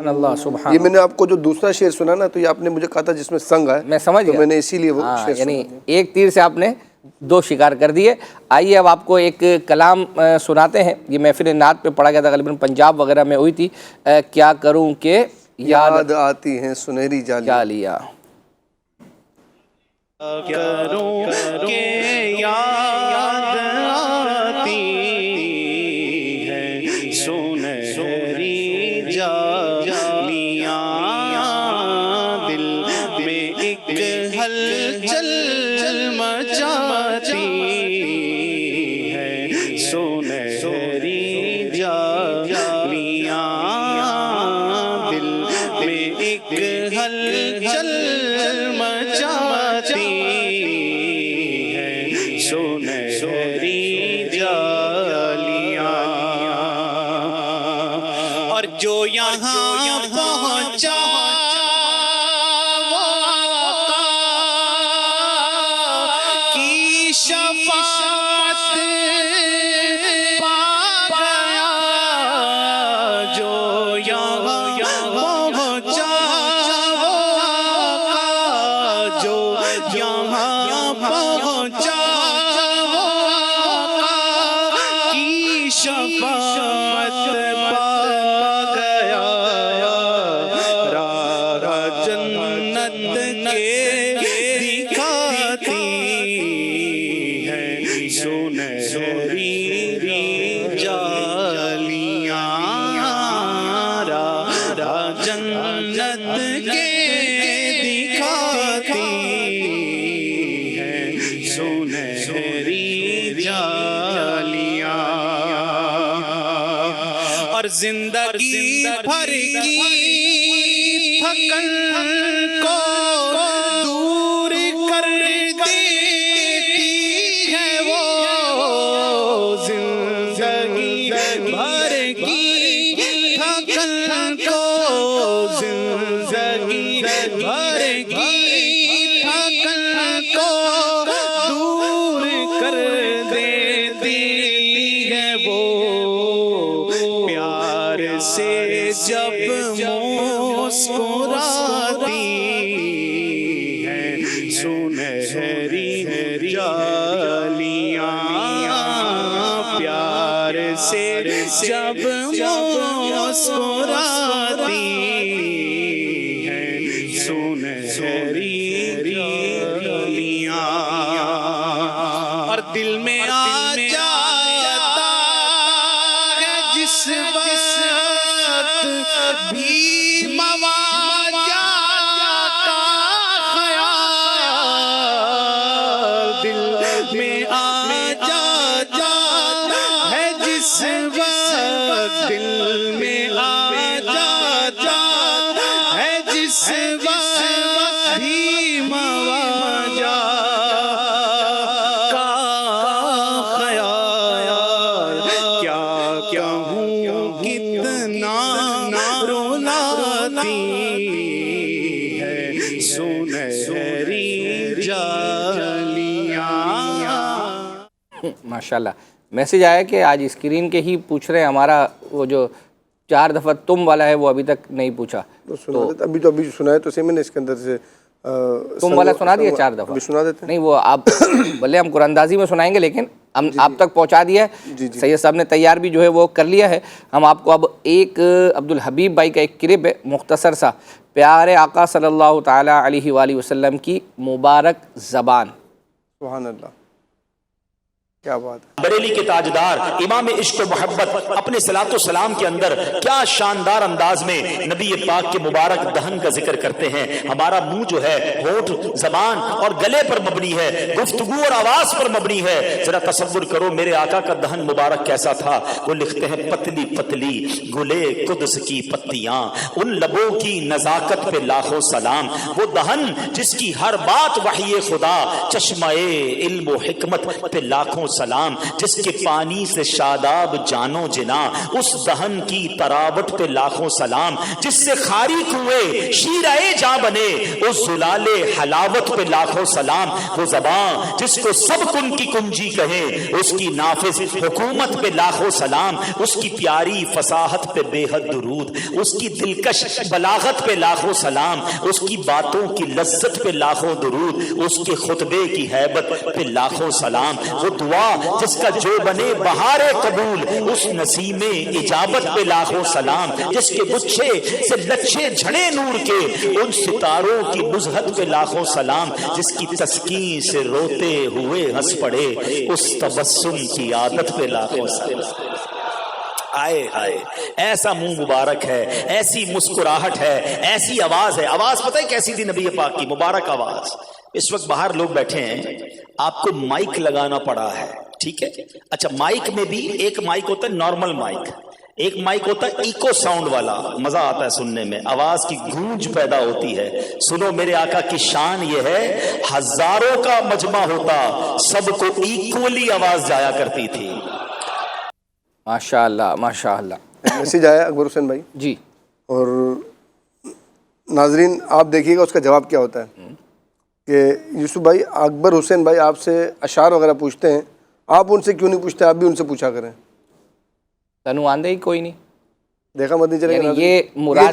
Speaker 2: اللہ سبحان،
Speaker 3: یہ میں نے آپ کو جو دوسرا شعر سنا نا تو یہ آپ نے مجھے کہا تھا جس میں سنگ ہے،
Speaker 2: میں سمجھ گیا،
Speaker 3: تو میں نے اسی لیے وہ شعر
Speaker 2: یعنی ایک تیر سے آپ نے دو شکار کر دیے۔ آئیے اب آپ کو ایک کلام سناتے ہیں، یہ محفل نعت پہ پڑھا گیا تھا، غالباً پنجاب وغیرہ میں ہوئی تھی، کیا کروں کہ
Speaker 3: یاد آتی ہیں سنہری جالیاں،
Speaker 15: کروں کہ یاد آتی ہے سنہری جالیاں دل میں ایک ہلچل مچاتی ہے سنہری جالیاں دل میں ایک ہلچل مچاتی ہے سنہری جالیاں اور جو یہاں پہنچا وہ آقا کی شفاعت پا گیا جو یہاں پہنچا وہ آقا جو یہاں پہنچا وہ آقا کی شفاعت پا گیا راہ جنت کے دکھاتی ہے سنہری جالیاں راہ جنت کے دکھاتی ہے سنہری جالیاں اور زندگی بھر کی تھکن کو دور کر دیتی ہے وہ زندگی بھر کی تھکن کو زندگی بھر کی تھکن کو دور کر دیتی ہے وہ پیار سے جب مسکراتی ہے سنہری جالیاں پیار سے جب مسکراتی ہے سنہری جالیاں اور دل میں آ جاتا ہے جس وقت بھی مواجہ کا خیال دل میں آ جاتا ہے جس وقت دل میں آ جاتا ہے جس وقت بھی مواجہ کا خیال کیا کہوں کتنا رلاتی ہے سنہری جالیاں
Speaker 2: ماشاءاللہ میسیج آیا کہ آج اسکرین کے ہی پوچھ رہے ہیں ہمارا وہ جو 4 دفعہ تم والا ہے وہ ابھی تک نہیں پوچھا
Speaker 3: تو ابھی سنا ہے تو صحیح میں نے اس کے اندر سے
Speaker 2: تم والا سنا دیا 4 دفعہ
Speaker 3: سنا دیتے
Speaker 2: نہیں وہ آپ بھلے ہم قرآن اندازی میں سنائیں گے لیکن ہم آپ تک پہنچا دیا ہے سید صاحب نے تیار بھی جو ہے وہ کر لیا ہے ہم آپ کو اب ایک عبدالحبیب بھائی کا ایک کلپ ہے مختصر سا پیارے آقا صلی اللہ تعالیٰ علیہ وآلہ وسلم کی مبارک زبان
Speaker 3: سبحان اللہ کیا بات ہے
Speaker 16: بریلی کے تاجدار امام عشق و محبت اپنے صلاۃ و سلام کے اندر کیا شاندار انداز میں نبی پاک کے مبارک دہن کا ذکر کرتے ہیں ہمارا منہ جو ہے ہونٹ زبان اور گلے پر مبنی ہے گفتگو اور آواز پر مبنی ہے ذرا تصور کرو میرے آقا کا دہن مبارک کیسا تھا وہ لکھتے ہیں پتلی پتلی گلے قدس کی پتیاں ان لبوں کی نزاکت پہ لاکھوں سلام وہ دہن جس کی ہر بات وحی خدا چشمہ علم و حکمت پہ لاکھوں سلام جس کے پانی سے شاداب جانو جنا اس دہن کی تراوٹ پہ لاکھوں سلام جس سے خاری کنویں شیرہ جاں بنے اس زلال حلاوت پہ لاکھوں سلام وہ زبان جس کو سب کن کی کنجی کہیں اس کی نافذ حکومت پہ لاکھوں سلام اس کی پیاری فصاحت پہ بے حد درود اس کی دلکش بلاغت پہ لاکھوں سلام اس کی باتوں کی لذت پہ لاکھوں درود اس کے خطبے کی ہیبت پہ لاکھوں سلام وہ دعا دعا جس کا جو بنے بہار قبول، اس نسیم اجابت پہ لاکھوں سلام، جس کے گچھے سے لچھے جھڑے نور کے، ان ستاروں کی نزہت پہ لاکھوں سلام، جس کی تسکین سے روتے ہوئے ہنس پڑے، اس تبسم کی عادت پہ لاکھوں سلام۔ آئے ہائے، ایسا منہ مبارک ہے، ایسی مسکراہٹ ہے، ایسی آواز ہے۔ آواز پتہ ہے کیسی تھی نبی پاک کی؟ مبارک آواز۔ اس وقت باہر لوگ بیٹھے ہیں، آپ کو مائک لگانا پڑا ہے، ٹھیک ہے؟ اچھا، مائک میں بھی ایک مائک ہوتا ہے نارمل مائک، ایک مائک ہوتا ہے ایکو ساؤنڈ والا، مزہ آتا ہے سننے میں، آواز کی گونج پیدا ہوتی ہے۔ سنو، میرے آقا کی شان یہ ہے، ہزاروں کا مجمع ہوتا، سب کو ایکولی آواز جایا کرتی تھی۔
Speaker 2: ماشاء اللہ ماشاء اللہ۔
Speaker 3: میسیج آیا اکبر حسین بھائی
Speaker 2: جی،
Speaker 3: اور ناظرین آپ دیکھیے گا اس کا جواب کیا ہوتا ہے کہ یوسف بھائی، اکبر حسین بھائی آپ سے اشعار وغیرہ پوچھتے ہیں، آپ ان سے کیوں نہیں پوچھتے؟ آپ بھی ان سے پوچھا کریں۔
Speaker 2: تنو آندے ہی کوئی نہیں
Speaker 3: دیکھا مت نہیں چلے گا،
Speaker 2: یہ مراد،
Speaker 3: یہ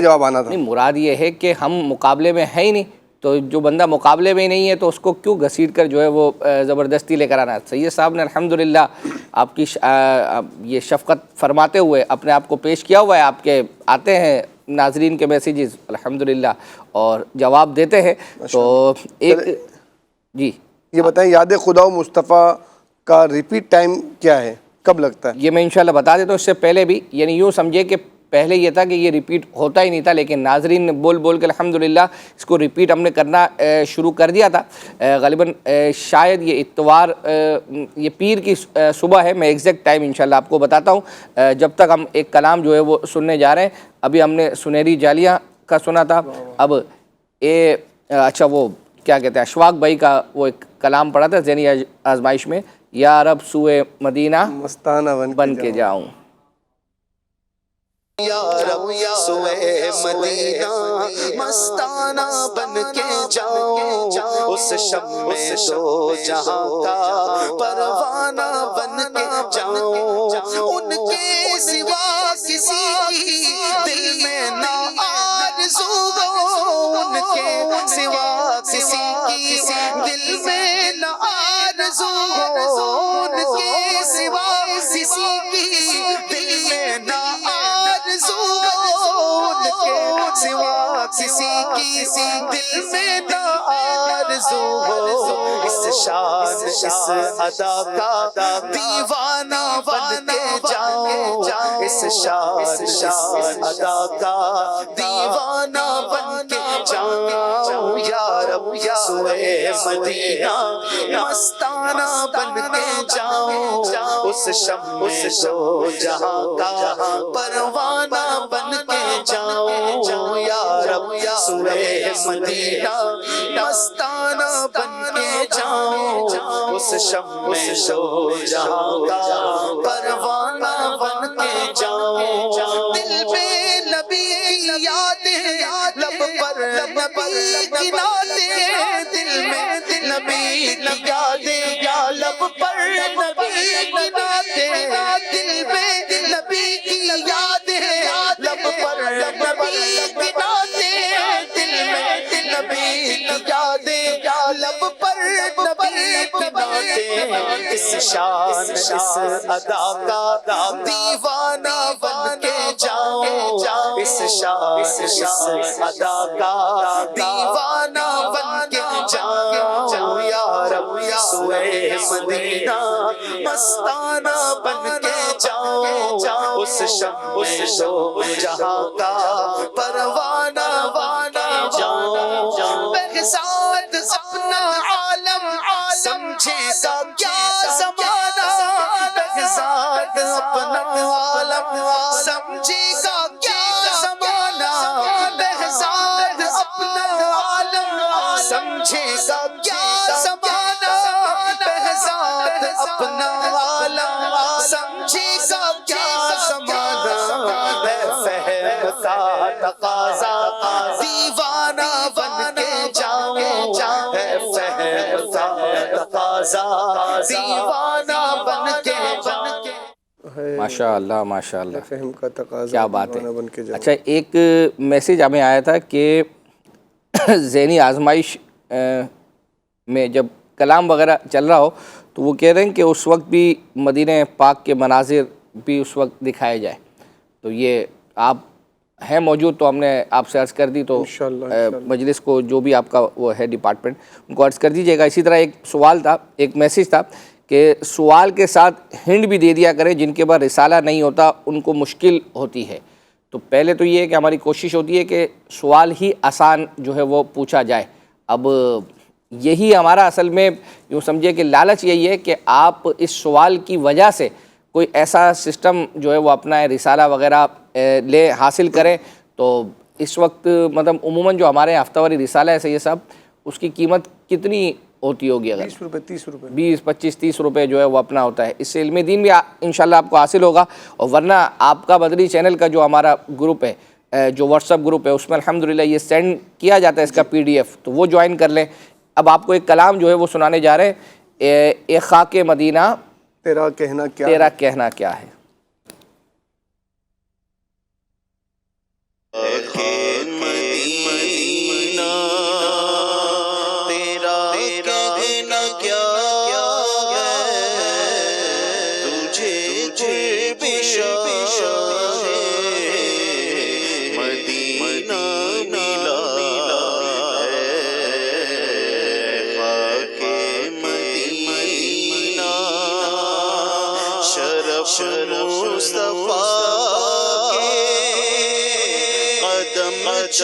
Speaker 3: جواب آنا تھا۔
Speaker 2: نہیں، مراد یہ ہے کہ ہم مقابلے میں ہیں ہی نہیں، تو جو بندہ مقابلے میں ہی نہیں ہے تو اس کو کیوں گھسیٹ کر جو ہے وہ زبردستی لے کر آنا ہے۔ سید صاحب نے الحمدللہ آپ کی یہ شفقت فرماتے ہوئے اپنے آپ کو پیش کیا ہوا ہے، آپ کے آتے ہیں ناظرین کے میسیجز الحمدللہ اور جواب دیتے ہیں۔ تو ایک جی
Speaker 3: یہ بتائیں، یاد خدا و مصطفیٰ کا ریپیٹ ٹائم کیا ہے، کب لگتا ہے؟
Speaker 2: یہ میں انشاءاللہ بتا دیتا ہوں۔ اس سے پہلے بھی یعنی یوں سمجھے کہ پہلے یہ تھا کہ یہ ریپیٹ ہوتا ہی نہیں تھا، لیکن ناظرین نے بول بول کے الحمدللہ اس کو ریپیٹ ہم نے کرنا شروع کر دیا تھا۔ غالباً شاید یہ اتوار، یہ پیر کی صبح ہے، میں ایگزیکٹ ٹائم انشاءاللہ آپ کو بتاتا ہوں۔ جب تک ہم ایک کلام جو ہے وہ سننے جا رہے ہیں، ابھی ہم نے سنہری جالیاں کا سنا تھا، اب اچھا وہ کیا کہتے ہیں، اشواق بھائی کا وہ ایک کلام پڑھا تھا ذہنی آزمائش میں، یا رب سوئے مدینہ
Speaker 3: مستانہ
Speaker 2: بن کے جاؤں۔
Speaker 4: یا رب سوئے مدینہ مستانہ بن کے جاؤں، اس شب میں دو جہاں کا پروانہ بن کے جاؤں، ان کے سوا کسی کی دل میں نہ آرزو ہو، ان کے سوا کسی کی دل میں نہ آرزو ہو، ان کے سوا کسی کی دل میں نہ سوا کسی کی دل میں نہ آرزو ہو، اس شان اس ادا کا دیوانہ بن کے جاؤں، اس شان اس ادا کا دیوانہ بن کے جاؤں، یا رب سوئے مدینہ مستانہ بن کے جاؤں، اس شب میں دو جہاں کا پروانہ بن کے جاؤں، یا رب سوئے مدینہ مستانہ بن کے جاؤں، اس شب میں دو جہاں کا پروانہ بن کے جاؤں، دل پہ نبی کی یادیں، لب پر نبی کی نعتیں، دل میں نبی کی یادیں، لب پر نبی کی نعتیں، دل میں نبی کی یادیں، لب پر نبی کی نعتیں، دل میں نبی کی یادیں، لب پر نبی کی نعتیں، اس شان اس ادا کا دیوانہ بن کے جاؤں، اس شان اس ادا کا دیوانہ بن کے جاؤں، یا رب سوئے مدینہ مستانہ بن کے جاؤں، اس شب میں دو جہاں کا پروانہ بن کے جاؤں، بغضات اپنا عالم سمجھے گا کیا زمانہ، بغضات اپنا عالم سمجھے گا کیا زمانہ، بغضات اپنا عالم سمجھے گا کیا زمانہ، بغضات اپنا عالم سمجھے گا کیا زمانہ، ہے فہم کا تقاضا دیوانہ بن کے جاؤں، ہے فہم کا تقاضا دیوانہ بن کے جاؤں۔
Speaker 2: ماشاء اللہ ماشاء اللہ،
Speaker 3: فہم کا تقاضا
Speaker 2: کیا بات ہے۔
Speaker 3: دیوانہ بن کے جاؤں۔
Speaker 2: اچھا، ایک میسیج ہمیں آیا تھا کہ ذہنی آزمائش میں جب کلام وغیرہ چل رہا ہو تو وہ کہہ رہے ہیں کہ اس وقت بھی مدینہ پاک کے مناظر بھی اس وقت دکھائے جائے. تو یہ آپ ہیں موجود تو ہم نے آپ سے عرض کر دی, تو مجلس کو جو بھی آپ کا وہ ہے ڈپارٹمنٹ ان کو عرض کر دیجیے گا. اسی طرح ایک سوال تھا, ایک میسیج تھا کہ سوال کے ساتھ ہنٹ بھی دے دیا کرے, جن کے بعد رسالہ نہیں ہوتا ان کو مشکل ہوتی ہے. تو پہلے تو یہ ہے کہ ہماری کوشش ہوتی ہے کہ سوال ہی آسان جو ہے وہ پوچھا جائے. اب یہی ہمارا اصل میں یوں سمجھے کہ لالچ یہی ہے کہ آپ اس سوال کی وجہ سے کوئی ایسا سسٹم جو ہے وہ اپنا رسالہ وغیرہ لے حاصل کریں. تو اس وقت مطلب عموماً جو ہمارے ہفتہ واری رسالہ ہے سید صاحب, اس کی قیمت کتنی ہوتی ہوگی؟ اگر
Speaker 3: 20 روپے 30 روپے
Speaker 2: 20 25 30 روپے جو ہے وہ اپنا ہوتا ہے. اس سے علم دین بھی انشاءاللہ آپ کو حاصل ہوگا. اور ورنہ آپ کا بدری چینل کا جو ہمارا گروپ ہے, جو واٹس ایپ گروپ ہے, اس میں الحمدللہ یہ سینڈ کیا جاتا ہے اس کا PDF, تو وہ جوائن کر لیں. اب آپ کو ایک کلام جو ہے وہ سنانے جا رہے ہیں, اے خاک مدینہ
Speaker 3: تیرا کہنا کیا
Speaker 2: تیرا کہنا کیا ہے.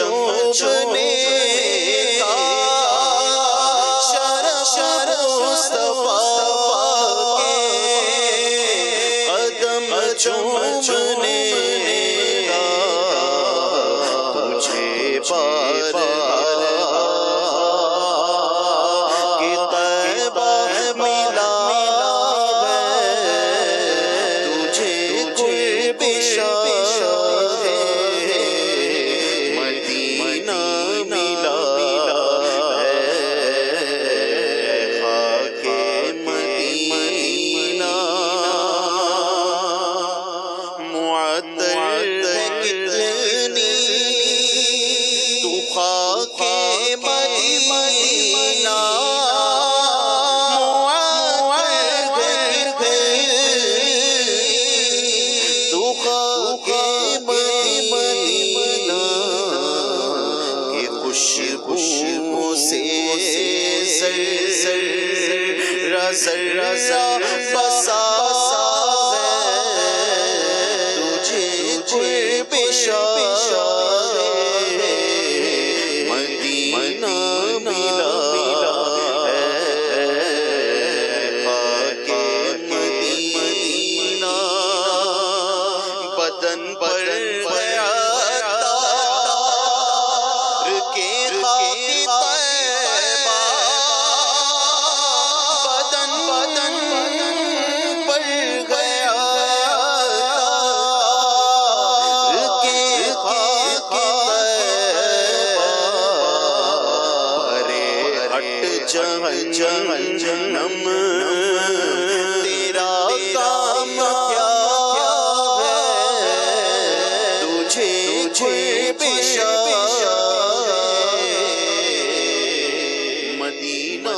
Speaker 4: چوبنے کا شرف مصطفیٰ کے قدم چوبنے کا تجھے بار کہ طیبہ ملا ہے تجھے قرب جہنم تیرا کام کیا ہے تجھے قرب مدینہ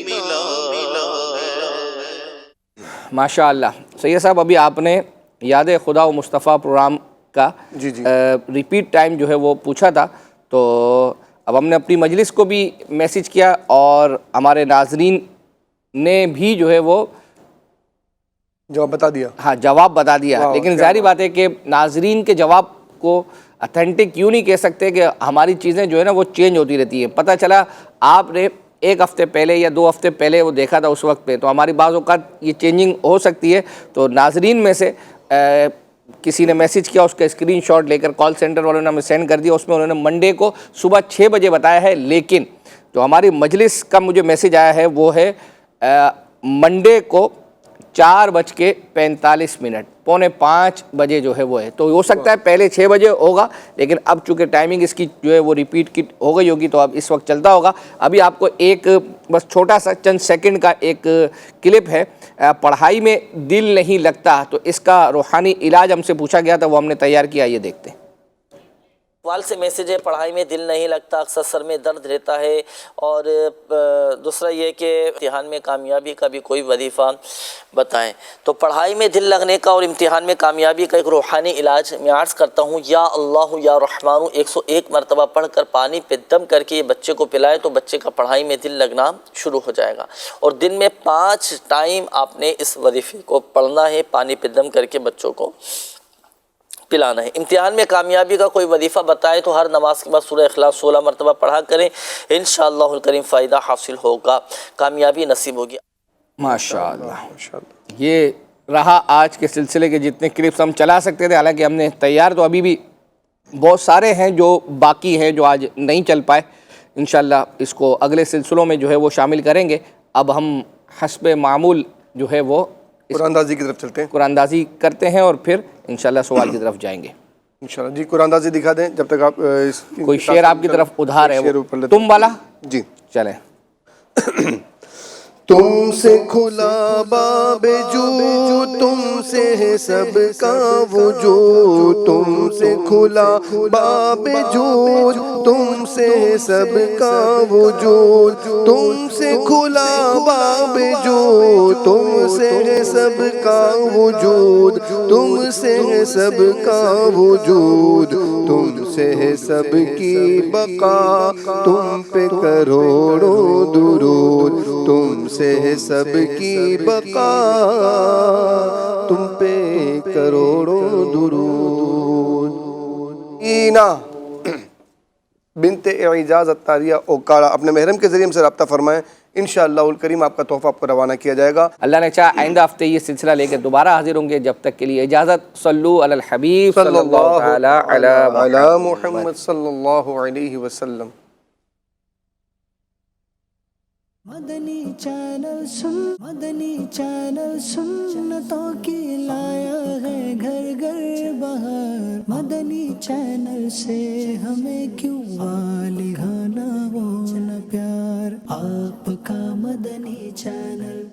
Speaker 4: ملا.
Speaker 2: ماشاء اللہ. سید صاحب, ابھی آپ نے یاد خدا و مصطفیٰ پروگرام کا ریپیٹ ٹائم جو ہے وہ پوچھا تھا, تو اب ہم نے اپنی مجلس کو بھی میسیج کیا اور ہمارے ناظرین نے بھی جو ہے وہ
Speaker 3: جواب بتا دیا.
Speaker 2: ہاں, جواب بتا دیا. لیکن ظاہری بات ہے کہ ناظرین کے جواب کو اتھینٹک کیوں نہیں کہہ سکتے کہ ہماری چیزیں جو ہے نا وہ چینج ہوتی رہتی ہیں. پتہ چلا آپ نے ایک ہفتے پہلے یا 2 ہفتے پہلے وہ دیکھا تھا اس وقت پہ, تو ہماری بعض اوقات یہ چینجنگ ہو سکتی ہے. تو ناظرین میں سے کسی نے میسیج کیا, اس کا اسکرین شاٹ لے کر کال سینٹر والوں نے ہمیں سینڈ کر دیا. اس میں انہوں نے منڈے کو صبح 6 بجے بتایا ہے, لیکن جو ہماری مجلس کا مجھے میسیج آیا ہے وہ ہے منڈے کو 4:45 4:45 بجے جو ہے وہ ہے. تو ہو سکتا ہے پہلے 6 بجے ہوگا, لیکن اب چونکہ ٹائمنگ اس کی جو ہے وہ ریپیٹ کی ہو گئی ہوگی تو اب اس وقت چلتا ہوگا. ابھی آپ کو ایک بس چھوٹا سا چند سیکنڈ کا ایک کلپ ہے, پڑھائی میں دل نہیں لگتا, تو اس کا روحانی علاج ہم سے پوچھا گیا تھا, وہ ہم نے تیار کیا, یہ دیکھتے ہیں.
Speaker 17: سوال سے میسیج ہے پڑھائی میں دل نہیں لگتا، اکثر سر میں درد رہتا ہے، اور دوسرا یہ کہ امتحان میں کامیابی کا بھی کوئی وظیفہ بتائیں۔ تو پڑھائی میں دل لگنے کا اور امتحان میں کامیابی کا ایک روحانی علاج میں عرض کرتا ہوں، یا اللہ یا رحمان 101 مرتبہ پڑھ کر پانی پہ دم کر کے یہ بچے کو پلائے تو بچے کا پڑھائی میں دل لگنا شروع ہو جائے گا۔ اور دن میں 5 ٹائم آپ نے اس وظیفے کو پڑھنا ہے، پانی پہ دم کر کے بچوں کو پلانا ہے۔ امتحان میں کامیابی کا کوئی وظیفہ بتائے تو ہر نماز کے بعد سورہ اخلاص 16 مرتبہ پڑھا کریں، انشاءاللہ الکریم فائدہ حاصل ہوگا، کامیابی نصیب ہوگی۔
Speaker 2: ماشاءاللہ، یہ رہا آج کے سلسلے کے جتنے کلپس ہم چلا سکتے تھے، حالانکہ ہم نے تیار تو ابھی بھی بہت سارے ہیں جو باقی ہیں جو آج نہیں چل پائے، انشاءاللہ اس کو اگلے سلسلوں میں جو ہے وہ شامل کریں گے۔ اب ہم حسب معمول جو ہے وہ
Speaker 3: قرآن اندازی کی طرف چلتے ہیں،
Speaker 2: قرآن اندازی کرتے ہیں اور پھر انشاءاللہ سوال کی طرف جائیں گے
Speaker 3: انشاءاللہ۔ جی قرآن اندازی دکھا دیں جب تک آپ
Speaker 2: کوئی شعر آپ کی طرف ادھار ہے تم والا،
Speaker 3: جی
Speaker 2: چلیں۔
Speaker 1: تم سے کھلا باب جو، تم سے ہے سب کا وجود، تم سے کھلا باب جو، تم سے ہے سب کا وجود، تم سے کھلا باب جو، تم سے ہے سب کا وجود، تم سے ہے سب کا وجود، تم سے ہے سب کی بقا، تم پہ کروڑوں درود، تم سے ہے سب کی بقا، تم پہ کروڑوں درود۔
Speaker 3: اینا بنت اعجاز الطاریہ اوکاڑا اپنے محرم کے ذریعے ہم سے رابطہ فرمائیں، انشاءاللہ الکریم آپ کا تحفہ آپ کو روانہ کیا جائے گا۔
Speaker 2: اللہ نے چاہا آئندہ ہفتے یہ سلسلہ لے کے دوبارہ حاضر ہوں گے، جب تک کے لیے اجازت۔ صلو علی الحبیب صلی اللہ
Speaker 3: علی محمد صلی اللہ علیہ وسلم۔
Speaker 15: مدنی چینل سن، مدنی چینل سنتوں کی لایا ہے گھر گھر بہار، مدنی چینل سے ہمیں کیوں والی گانا وہ نہ پیار، آپ کا مدنی چینل